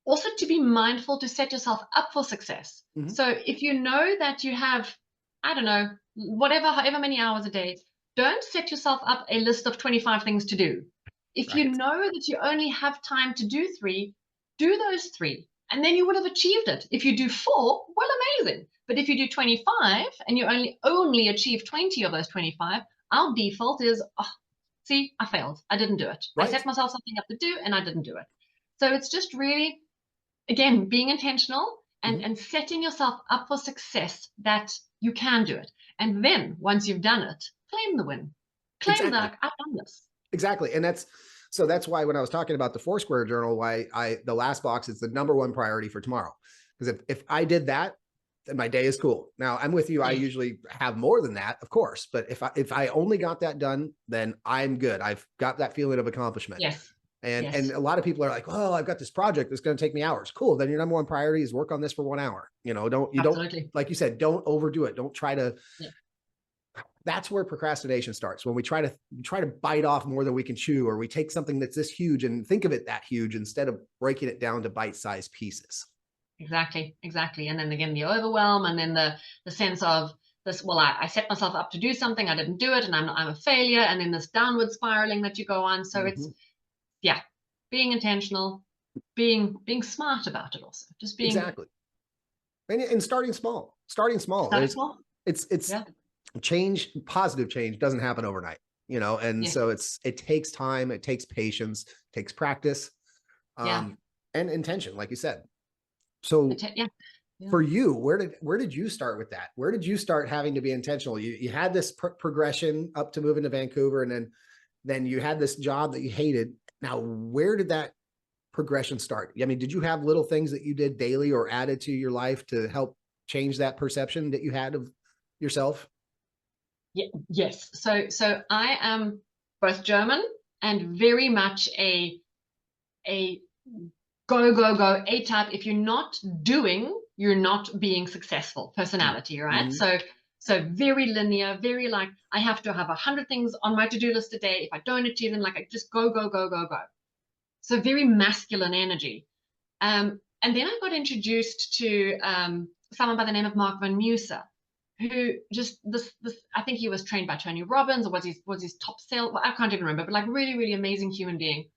also to be mindful to set yourself up for success. Mhm. So if you know that you have, I don't know, whatever, however many hours a day, don't set yourself up a list of 25 things to do. If you Right. know that you only have time to do three, do those three, and then you will have achieved it. If you do four, well, amazing. But if you do 25 and you only achieve 20 of those 25, our default is, oh, see, I failed. I didn't do it. I Right. set myself something up to do and I didn't do it. So it's just really, again, being intentional and Mhm. and setting yourself up for success, that you can do it. And then once you've done it, claim the win. Claim Exactly. that I've done this. Exactly. And that's why when I was talking about the Foursquare journal, why the last box is the number one priority for tomorrow. Because if I did that, then my day is cool. Now I'm with you. I Yes. usually have more than that, of course. But if I only got that done, then I'm good. I've got that feeling of accomplishment. Yes. And Yes. a lot of people are like, well, I've got this project that's going to take me hours. Cool. Then your number one priority is work on this for 1 hour. You don't, Absolutely. like you said, don't overdo it. Don't try to, Yeah. that's where procrastination starts. When we try to bite off more than we can chew, or we take something that's this huge and think of it that huge instead of breaking it down to bite-sized pieces. Exactly. Exactly. And then again, the overwhelm, and then the sense of this, well, I set myself up to do something, I didn't do it, and I'm a failure, and then this downward spiraling that you go on. So it's, Mhm. yeah, being intentional, being smart about it also. Just being, Exactly. And starting small. starting small. It's Yeah. change, positive change doesn't happen overnight, and Yes. so it takes time, it takes patience, it takes practice, Yeah. and intention, like you said. So Yeah. Yeah. for you, where did you start with that? Where did you start having to be intentional? You had this progression up to moving to Vancouver, and then you had this job that you hated. Now, where did that progression start? I mean, did you have little things that you did daily or added to your life to help change that perception that you had of yourself? Yeah, yes. So I am both German and very much a go A type. If you're not doing, you're not being successful personality, right? Mm-hmm. So very linear, very like I have to have 100 things on my to-do list a day. If I don't achieve them, like I just go. So very masculine energy. And then I got introduced to someone by the name of Mark Van Muser, who just this I think he was trained by Tony Robbins, or was his top sale. Well, I can't even remember, but like really amazing human being.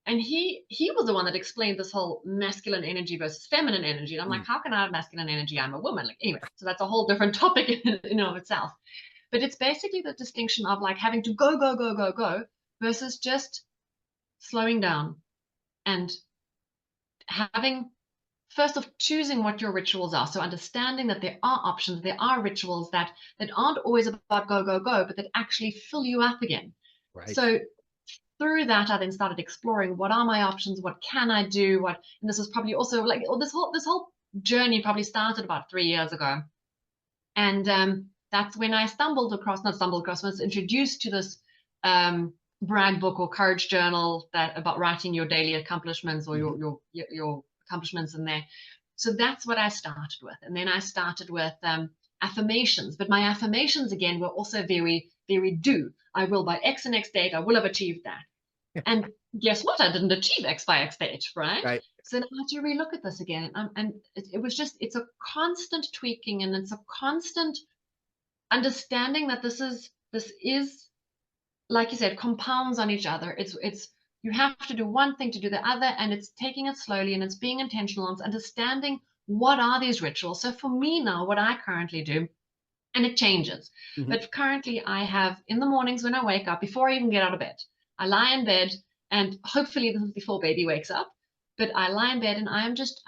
And he was the one that explained this whole masculine energy versus feminine energy. And I'm like, how can I have masculine energy? I'm a woman. Like anyway, so that's a whole different topic in and of itself. But it's basically the distinction of like having to go versus just slowing down and having first of choosing what your rituals are. So understanding that there are options, there are rituals that aren't always about go, but that actually fill you up again. Right. So through that, I then started exploring what are my options, what can I do, and this was probably also like this whole journey probably started about 3 years ago. And that's when I not stumbled across, was introduced to this brag book or courage journal that about writing your daily accomplishments or Mm-hmm. your accomplishments in there. So that's what I started with. And then I started with affirmations. But my affirmations, again, were also very do. I will by X and X date, I will have achieved that. And guess what? I didn't achieve X by X date, right? Right. So now I had to relook at this again. And it was just, it's a constant tweaking and it's a constant understanding that this is like you said, compounds on each other. It's you have to do one thing to do the other, and it's taking it slowly and it's being intentional and it's understanding what are these rituals. So for me now, what I currently do, and it changes, Mm-hmm. but currently I have in the mornings when I wake up, before I even get out of bed, I lie in bed, and hopefully this is before baby wakes up, but I lie in bed and I'm just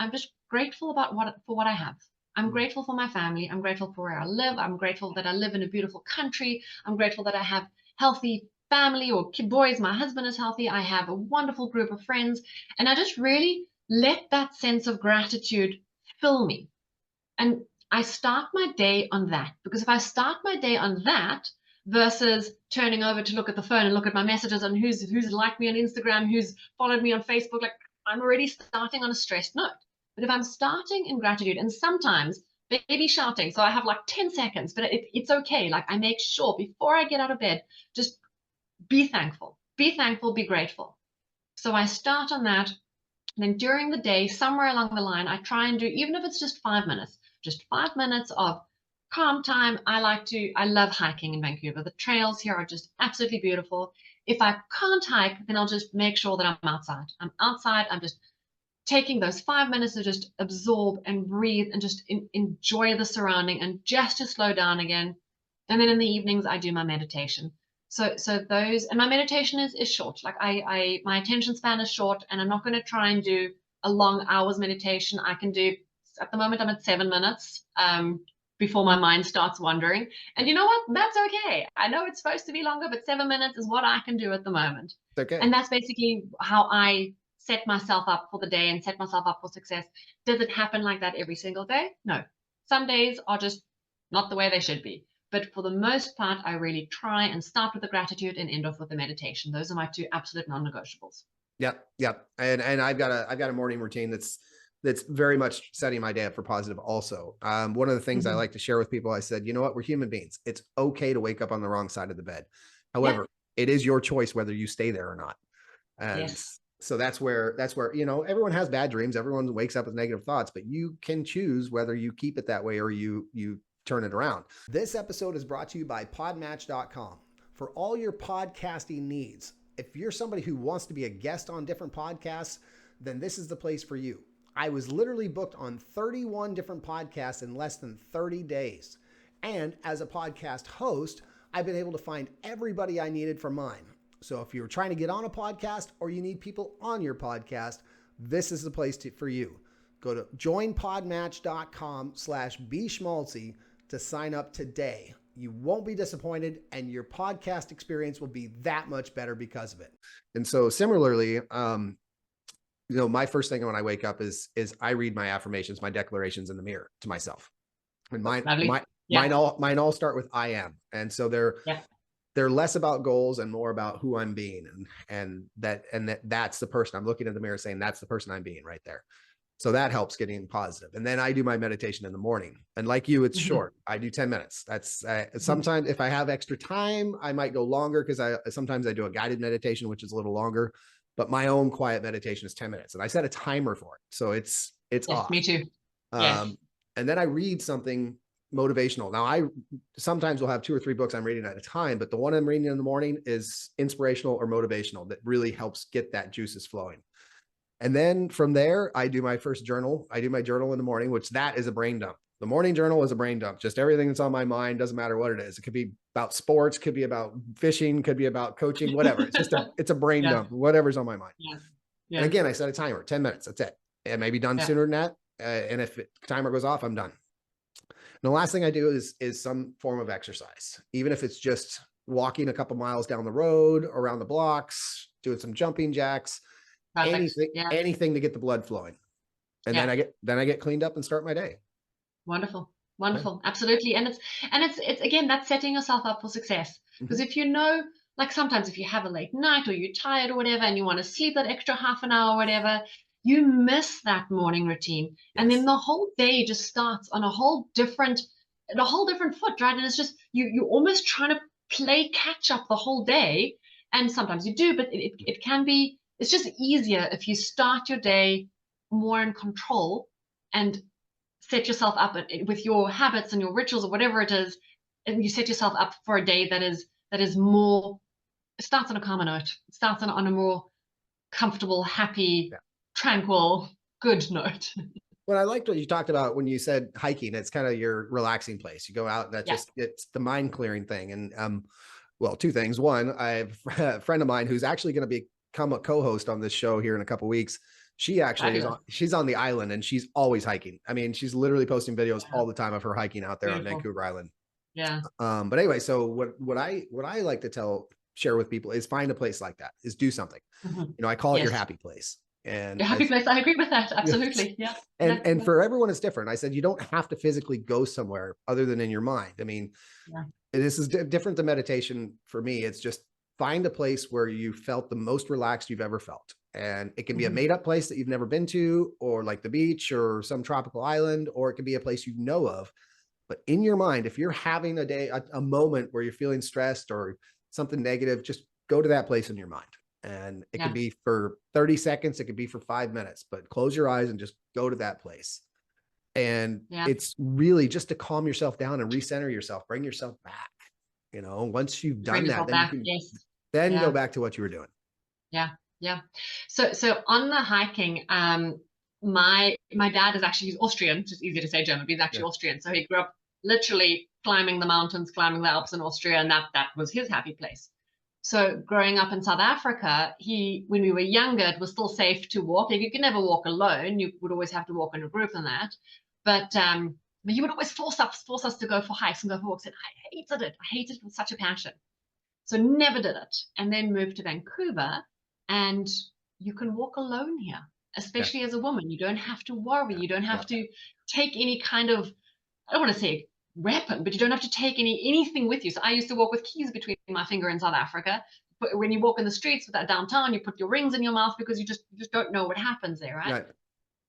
grateful about what I have. I'm grateful for my family. I'm grateful for where I live. I'm grateful that I live in a beautiful country. I'm grateful that I have healthy family or boys. My husband is healthy. I have a wonderful group of friends. And I just really let that sense of gratitude fill me. And I start my day on that, because if I start my day on that versus turning over to look at the phone and look at my messages and who's liked me on Instagram, who's followed me on Facebook, like I'm already starting on a stressed note. But if I'm starting in gratitude, and sometimes baby shouting, so I have like 10 seconds, but it's okay. Like I make sure before I get out of bed, just be thankful, be grateful. So I start on that. And then during the day, somewhere along the line, I try and do, even if it's just 5 minutes of calm time. I love hiking in Vancouver. The trails here are just absolutely beautiful. If I can't hike, then I'll just make sure that I'm outside. I'm outside. I'm just taking those 5 minutes to just absorb and breathe and just enjoy the surrounding and just to slow down again. And then in the evenings, I do my meditation. So those, and my meditation is short. Like my attention span is short, and I'm not going to try and do a long hours meditation. I can do, at the moment, I'm at 7 minutes before my mind starts wandering. And you know what? That's okay. I know it's supposed to be longer, but 7 minutes is what I can do at the moment. It's okay. And that's basically how I set myself up for the day and set myself up for success. Does it happen like that every single day? No. Some days are just not the way they should be. But for the most part, I really try and start with the gratitude and end off with the meditation. Those are my two absolute non-negotiables. Yep. Yep. And I've got a morning routine that's very much setting my day up for positive also. One of the things I Mm-hmm. like to share with people, I said, you know what, we're human beings. It's okay to wake up on the wrong side of the bed. Yeah. However, it is your choice whether you stay there or not. And Yes. so that's where, everyone has bad dreams. Everyone wakes up with negative thoughts, but you can choose whether you keep it that way or you turn it around. This episode is brought to you by podmatch.com. For all your podcasting needs, if you're somebody who wants to be a guest on different podcasts, then this is the place for you. I was literally booked on 31 different podcasts in less than 30 days. And as a podcast host, I've been able to find everybody I needed for mine. So if you're trying to get on a podcast or you need people on your podcast, this is the place for you. Go to joinpodmatch.com/bschmaltzy to sign up today. You won't be disappointed, and your podcast experience will be that much better because of it. And so similarly, my first thing when I wake up is I read my affirmations, my declarations in the mirror to myself. And Lovely. mine all start with I am. And so Yeah. they're less about goals and more about who I'm being. And that's the person I'm looking in the mirror saying, that's the person I'm being right there. So that helps getting positive. And then I do my meditation in the morning. And like you, it's short. I do 10 minutes. That's sometimes if I have extra time, I might go longer because sometimes I do a guided meditation, which is a little longer. But my own quiet meditation is 10 minutes. And I set a timer for it. So it's Yes, off. me too. Yes. And then I read something motivational. Now I sometimes will have 2 or 3 books I'm reading at a time, but the one I'm reading in the morning is inspirational or motivational that really helps get that juices flowing. And then from there, I do my first journal. I do my journal in the morning, which that is a brain dump. The morning journal is a brain dump. Just everything that's on my mind, doesn't matter what it is. It could be about sports, could be about fishing, could be about coaching, whatever. It's just it's a brain dump, whatever's on my mind. Yes. And again, I set a timer, 10 minutes. That's it. It may be done sooner than that. And if the timer goes off, I'm done. And the last thing I do is some form of exercise, even if it's just walking a couple miles down the road, around the blocks, doing some jumping jacks. Anything to get the blood flowing. And then I get cleaned up and start my day. Wonderful. Absolutely. And it's again, that's setting yourself up for success. Because if like sometimes if you have a late night or you're tired or whatever, and you want to sleep that extra half an hour or whatever, you miss that morning routine. And then the whole day just starts on a whole different foot, right? And it's just, you're almost trying to play catch up the whole day. And sometimes you do, but it can be, it's just easier if you start your day more in control and set yourself up with your habits and your rituals or whatever it is, and you set yourself up for a day that is more, it starts on a calmer note. It starts on a more comfortable, happy, tranquil, good note. Well, I liked what you talked about when you said hiking. It's kind of your relaxing place. You go out and it's the mind clearing thing. And well, 2 things. One, I have a friend of mine who's actually going to become a co-host on this show here in a couple of weeks. She actually she's on the island and she's always hiking. I mean, she's literally posting videos all the time of her hiking out there on Vancouver Island. Yeah. But anyway, so what I like to share with people is find a place like that, is do something. I call it your happy place. And your happy place. I agree with that. Absolutely. Yeah. And for everyone, it's different. I said, you don't have to physically go somewhere other than in your mind. I mean, this is different than meditation for me. It's just find a place where you felt the most relaxed you've ever felt. And it can be a made up place that you've never been to, or like the beach or some tropical island, or it can be a place you know of. But in your mind, if you're having a moment where you're feeling stressed or something negative, just go to that place in your mind. And it can be for 30 seconds. It could be for 5 minutes, but close your eyes and just go to that place. And it's really just to calm yourself down and recenter yourself, bring yourself back. Once you've done that, then you go back to what you were doing. Yeah. So on the hiking, my dad is actually, he's Austrian, just easier to say German, but he's actually Austrian. So he grew up literally climbing the mountains, climbing the Alps in Austria, and that was his happy place. So growing up in South Africa, when we were younger, it was still safe to walk. Like, you could never walk alone. You would always have to walk in a group and that. But he would always force us to go for hikes and go for walks. And I hated it. I hated it with such a passion. So never did it. And then moved to Vancouver, and you can walk alone here, especially as a woman. You don't have to worry. You don't have to take any kind of, I don't want to say weapon, but you don't have to take anything with you. So I used to walk with keys between my finger in South Africa. But when you walk in the streets with that downtown, you put your rings in your mouth because you just don't know what happens there, right?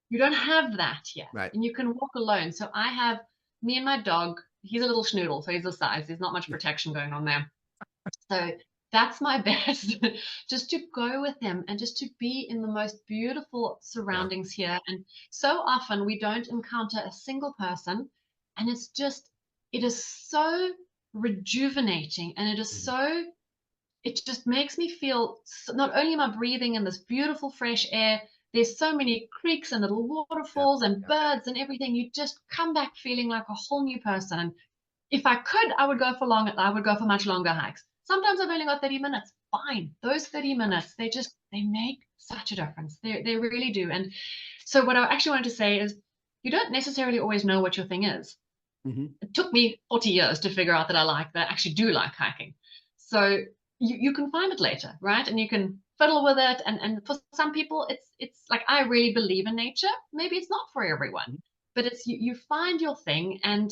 You don't have that here. And you can walk alone. So I have me and my dog. He's a little schnoodle, so he's the size. There's not much protection going on there. So that's my best, just to go with him and just to be in the most beautiful surroundings here. And so often we don't encounter a single person, and it is so rejuvenating, and it just makes me feel, not only am I breathing in this beautiful fresh air, there's so many creeks and little waterfalls and birds and everything. You just come back feeling like a whole new person. And if I could, I would go for much longer hikes. Sometimes I've only got 30 minutes. Fine. Those 30 minutes, they make such a difference. They really do. And So what I actually wanted to say is you don't necessarily always know what your thing is. Mhm. It took me 40 years to figure out that I actually do like hiking. So you can find it later, right? And you can fiddle with it. And for some people, it's like I really believe in nature. Maybe it's not for everyone, Mhm. but it's you find your thing, and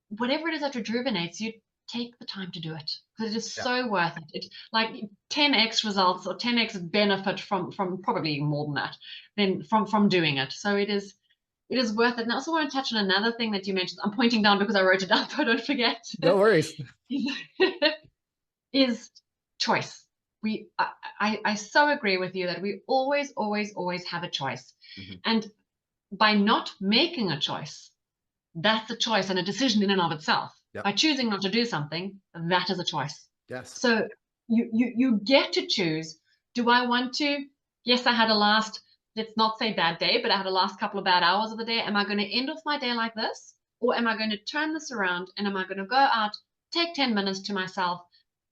whatever it is that rejuvenates you, take the time to do it because it is Yeah. so worth it. It's like 10x results or 10x benefit from probably even more than that, than from doing it. So it is worth it. And I also want to touch on another thing that you mentioned. I'm pointing down because I wrote it down so I don't forget. No worries. Is choice. I so agree with you that we always have a choice. Mhm. And by not making a choice, that's a choice and a decision in and of itself. Yep. By choosing not to do something, that is a choice. Yes. So you get to choose. Do I want to? Yes, I had a last, let's not say bad day, but I had a last couple of bad hours of the day. Am I going to end off my day like this? Or am I going to turn this around and am I going to go out, take 10 minutes to myself,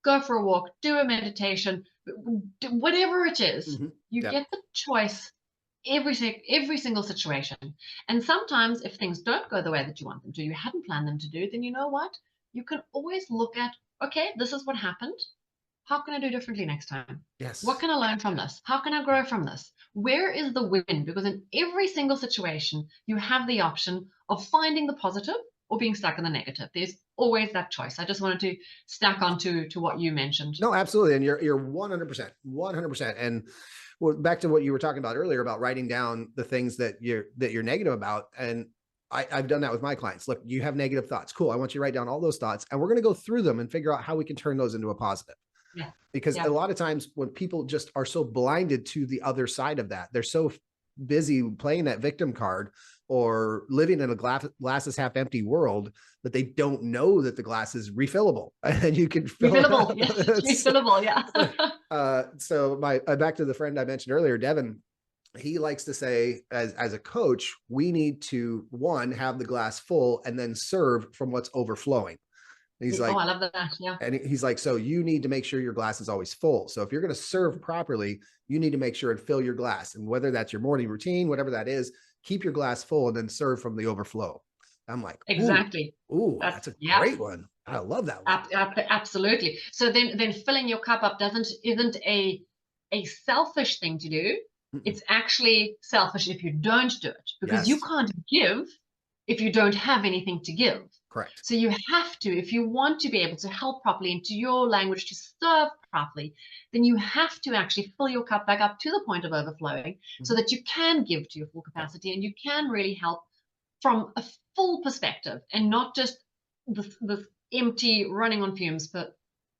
go for a walk, do a meditation, whatever it is, Mhm. you Yep. get the choice every single situation. And sometimes if things don't go the way that you want them to, you hadn't planned them to do, then you know what? You can always look at, okay, this is what happened. How can I do differently next time? What Yes. can I learn from this? How can I grow from this? Where is the win? Because in every single situation, you have the option of finding the positive or being stuck in the negative. There's always that choice. I just wanted to stack on to what you mentioned. No, absolutely. And you're 100%, 100%. And well, back to what you were talking about earlier about writing down the things that you're negative about. And I've done that with my clients. Look, you have negative thoughts. Cool. I want you to write down all those thoughts and we're going to go through them and figure out how we can turn those into a positive. Yeah. Because a Yeah. lot of times when people just are so blinded to the other side of that, they're so busy playing that victim card or living in a glass is half empty world that they don't know that the glass is refillable and you can fill it Refillable. up. Yes, it's refillable. Yeah. So my back to the friend I mentioned earlier, Devin, he likes to say as a coach, we need to one have the glass full and then serve from what's overflowing. And he's Oh, like, I love that. Yeah. so you need to make sure your glass is always full. So if you're going to serve properly, you need to make sure and fill your glass. And whether that's your morning routine, whatever that is, keep your glass full and then serve from the overflow. I'm like, Exactly. that's a Yeah. great one. I love that one. Absolutely. So then filling your cup up isn't a selfish thing to do. Mm-mm. It's actually selfish if you don't do it because you Yes, can't give if you don't have anything to give. correct. So you have to, if you want to be able to help properly into your language to serve properly, then you have to actually fill your cup back up to the point of overflowing so Mhm. that you can give to your full Yeah. capacity and you can really help from a full perspective and not just the empty running on fumes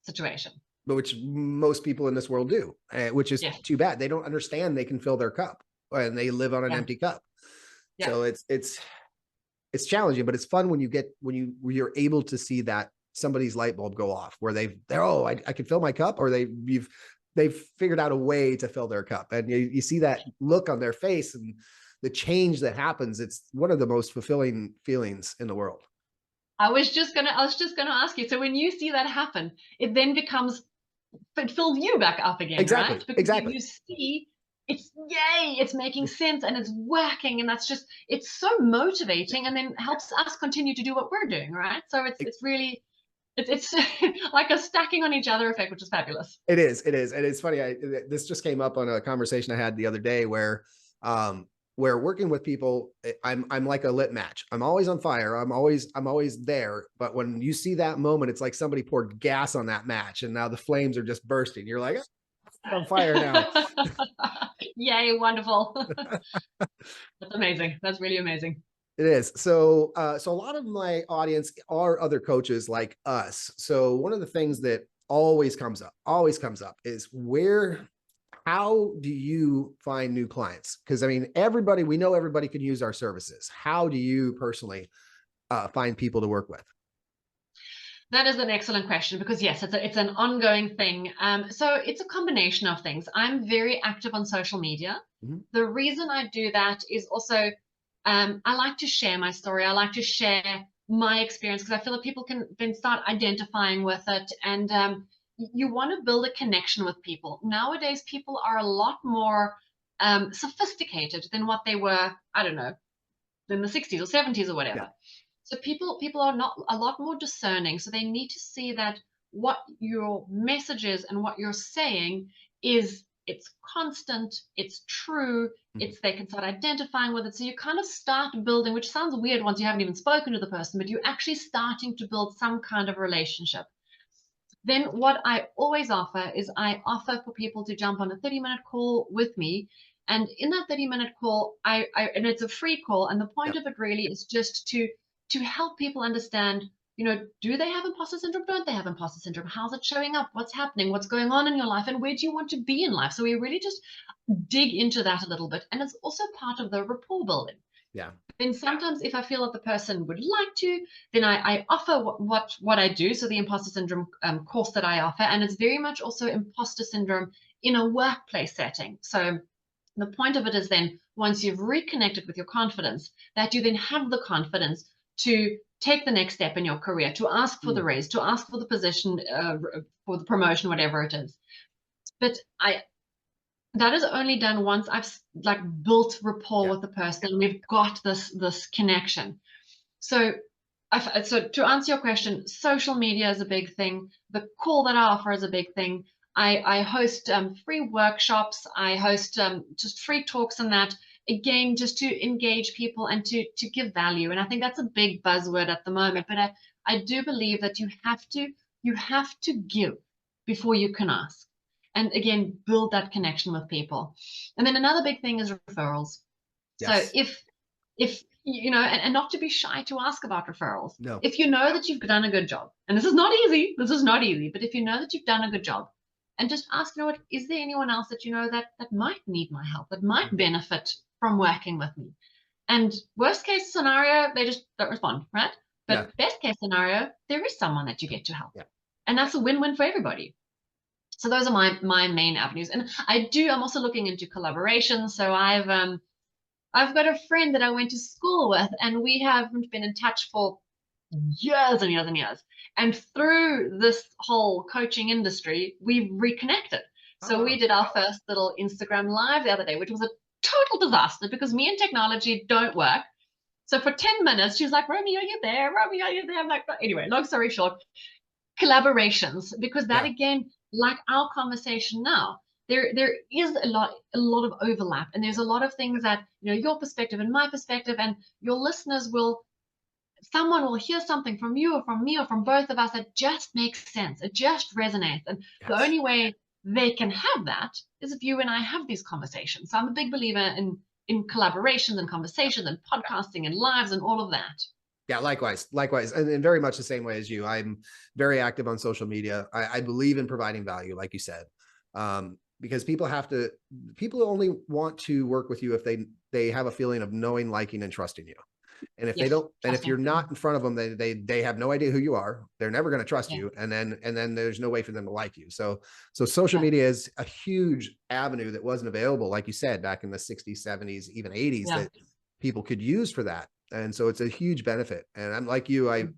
situation. But which most people in this world do, which is Yes. too bad. They don't understand they can fill their cup and they live on an Yeah. empty cup. Yeah. So it's challenging, but it's fun when you're able to see that somebody's light bulb go off where I can fill my cup, or they've figured out a way to fill their cup, and you see that look on their face and the change that happens. It's one of the most fulfilling feelings in the world. I was just gonna ask you. So when you see that happen, it then it fills you back up again, Exactly, right? Because exactly. you see it's yay, it's making sense and it's working, and it's so motivating, and then helps us continue to do what we're doing, right? So it's really it's like a stacking on each other effect, which is fabulous. It is, and it's funny. This just came up on a conversation I had the other day where working with people, I'm like a lit match. I'm always on fire. I'm always there. But when you see that moment, it's like somebody poured gas on that match, and now the flames are just bursting. You're like, I'm on fire now. Yay, wonderful. That's amazing. That's really amazing. It is. So a lot of my audience are other coaches like us. So one of the things that always comes up is how do you find new clients? Because I mean, we know everybody can use our services. How do you personally find people to work with? That is an excellent question because yes, it's an ongoing thing. So it's a combination of things. I'm very active on social media. Mhm. The reason I do that is also I like to share my story. I like to share my experience because I feel that people can then start identifying with it, and you want to build a connection with people. Nowadays, people are a lot more. sophisticated than what they were, I don't know, in the 60s or 70s or Yeah. whatever. So people are not a lot more discerning. So they need to see that what your message is and what you're saying is, it's constant, it's true, Mhm. it's, they can start identifying with it. So you kind of start building, which sounds weird once you haven't even spoken to the person, but you're actually starting to build some kind of relationship. Then what I always offer is I offer for people to jump on a 30-minute call with me. And in that 30-minute call, and it's a free call. And the Yeah. point of it really is just to help people understand, do they have imposter syndrome? Don't they have imposter syndrome? How's it showing up? What's happening? What's going on in your life? And where do you want to be in life? So we really just dig into that a little bit. And it's also part of the rapport building. Yeah. Then sometimes if I feel that the person would like to, then I offer what I do. So the imposter syndrome course that I offer, and it's very much also imposter syndrome in a workplace setting. So the point of it is then once you've reconnected with your confidence, that you then have the confidence to take the next step in your career, to ask for the Mm. raise, to ask for the position, for the promotion, whatever it is. But that is only done once I've like built rapport Yeah. with the person and we've got this connection. So so to answer your question, social media is a big thing. The call that I offer is a big thing. I host free workshops. I host just free talks and that, again, just to engage people and to give value. And I think that's a big buzzword at the moment. But I do believe that you have to give before you can ask. And again, build that connection with people. And then another big thing is referrals. So Yes. if and not to be shy to ask about referrals. No. If you know that you've done a good job, and this is not easy, but if you know that you've done a good job, and just ask, what, is there anyone else that you know that might need my help, that might Mhm. benefit from working with me? And worst case scenario, they just don't respond, right? Yeah. But best case scenario, there is someone that you get to help. Yeah. And that's a win-win for everybody. So those are my main avenues. And I'm also looking into collaboration. So I've got a friend that I went to school with, and we haven't been in touch for years and years and years. And through this whole coaching industry, we've reconnected. Oh, So we wow. did our first little Instagram live the other day, which was a total disaster because me and technology don't work. So for 10 minutes, she was like, Romy, are you there? Romy, are you there? I'm like, anyway, long story short, collaborations, because that Yeah. again, like our conversation now, there is a lot of overlap, and there's a lot of things that, your perspective and my perspective, and your listeners will, someone will hear something from you or from me or from both of us that just makes sense, it just resonates. And the Yes. only way they can have that is if you and I have these conversations. So I'm a big believer in collaborations and conversations and podcasting and lives and all of that. Yeah, likewise, and in very much the same way as you. I'm very active on social media. I believe in providing value, like you said, because people only want to work with you if they have a feeling of knowing, liking, and trusting you. And if they Yes, don't, and trust if you're me. not in front of them, they have no idea who you are. They're never going to trust Yeah, you, and then there's no way for them to like you. So social yeah, media is a huge avenue that wasn't available, like you said, back in the 60s, 70s, even 80s, yeah. that people could use for that. And so it's a huge benefit. And I'm like you, I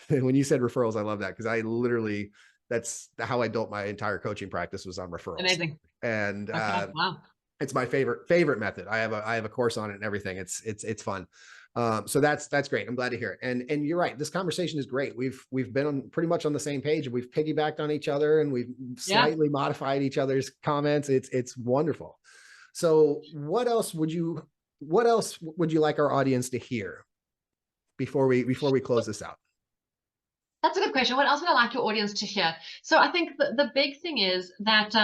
when you said referrals, I love that, because I literally, that's how I built my entire coaching practice, was on referrals. Amazing. And Okay, wow. it's my favorite method. I have a course on it and everything. It's fun. So that's great. I'm glad to hear it. And you're right. This conversation is great. We've been on pretty much on the same page. We've piggybacked on each other, and we've Yeah. slightly modified each other's comments. It's wonderful. So what else would you like our audience to hear before we close this out? That's a good question. What else would I like your audience to hear? So I think the big thing is that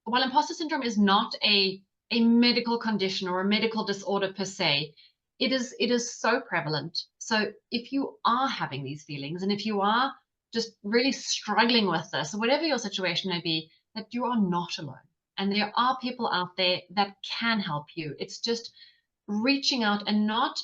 while imposter syndrome is not a medical condition or a medical disorder per se, it is so prevalent. So if you are having these feelings, and if you are just really struggling with this, whatever your situation may be, that you are not alone. And there are people out there that can help you. It's just reaching out and not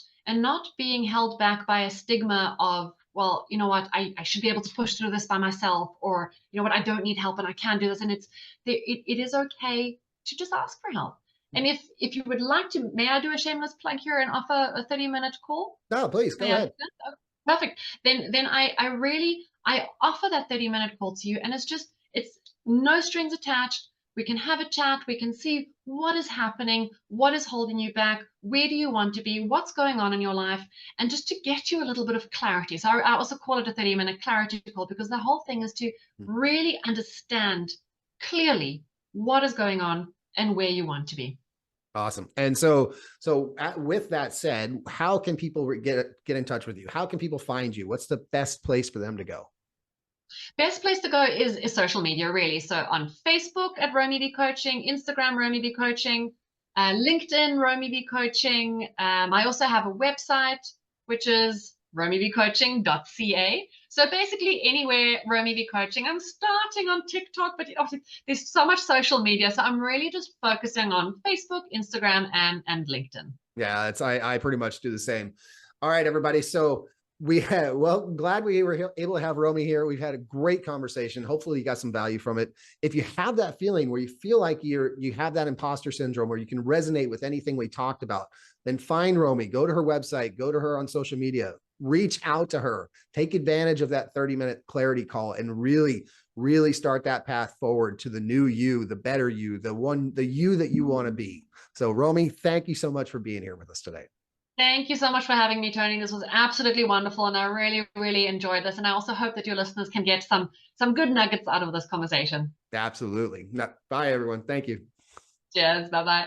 being held back by a stigma of, well, you know what, I should be able to push through this by myself, or you know what, I don't need help and I can do this. And it is okay to just ask for help. And if you would like to, may I do a shameless plug here and offer a 30-minute call? No, please go May I do ahead. that? Oh, perfect. Then I offer that 30-minute call to you, and it's no strings attached. We can have a chat. We can see what is happening, what is holding you back, where do you want to be, what's going on in your life, and just to get you a little bit of clarity. So I also call it a 30-minute clarity call, because the whole thing is to really understand clearly what is going on and where you want to be. Awesome. And with that said, how can people get in touch with you? How can people find you? What's the best place for them to go? Best place to go is social media, really. So on Facebook at Romy V Coaching, Instagram Romy V Coaching, LinkedIn Romy V Coaching. I also have a website, which is romyvcoaching.ca. So basically anywhere Romy V Coaching. I'm starting on TikTok, but there's so much social media. So I'm really just focusing on Facebook, Instagram, and LinkedIn. Yeah, I pretty much do the same. All right, everybody. So glad we were able to have Romy here. We've had a great conversation. Hopefully you got some value from it. If you have that feeling where you feel like you have that imposter syndrome, where you can resonate with anything we talked about, then find Romy, go to her website, go to her on social media, reach out to her, take advantage of that 30-minute clarity call, and really start that path forward to the new you, the better you, the you that you want to be. So Romy, thank you so much for being here with us today. Thank you so much for having me, Tony. This was absolutely wonderful, and I really enjoyed this. And I also hope that your listeners can get some good nuggets out of this conversation. Absolutely. Bye, everyone. Thank you. Cheers. Bye-bye.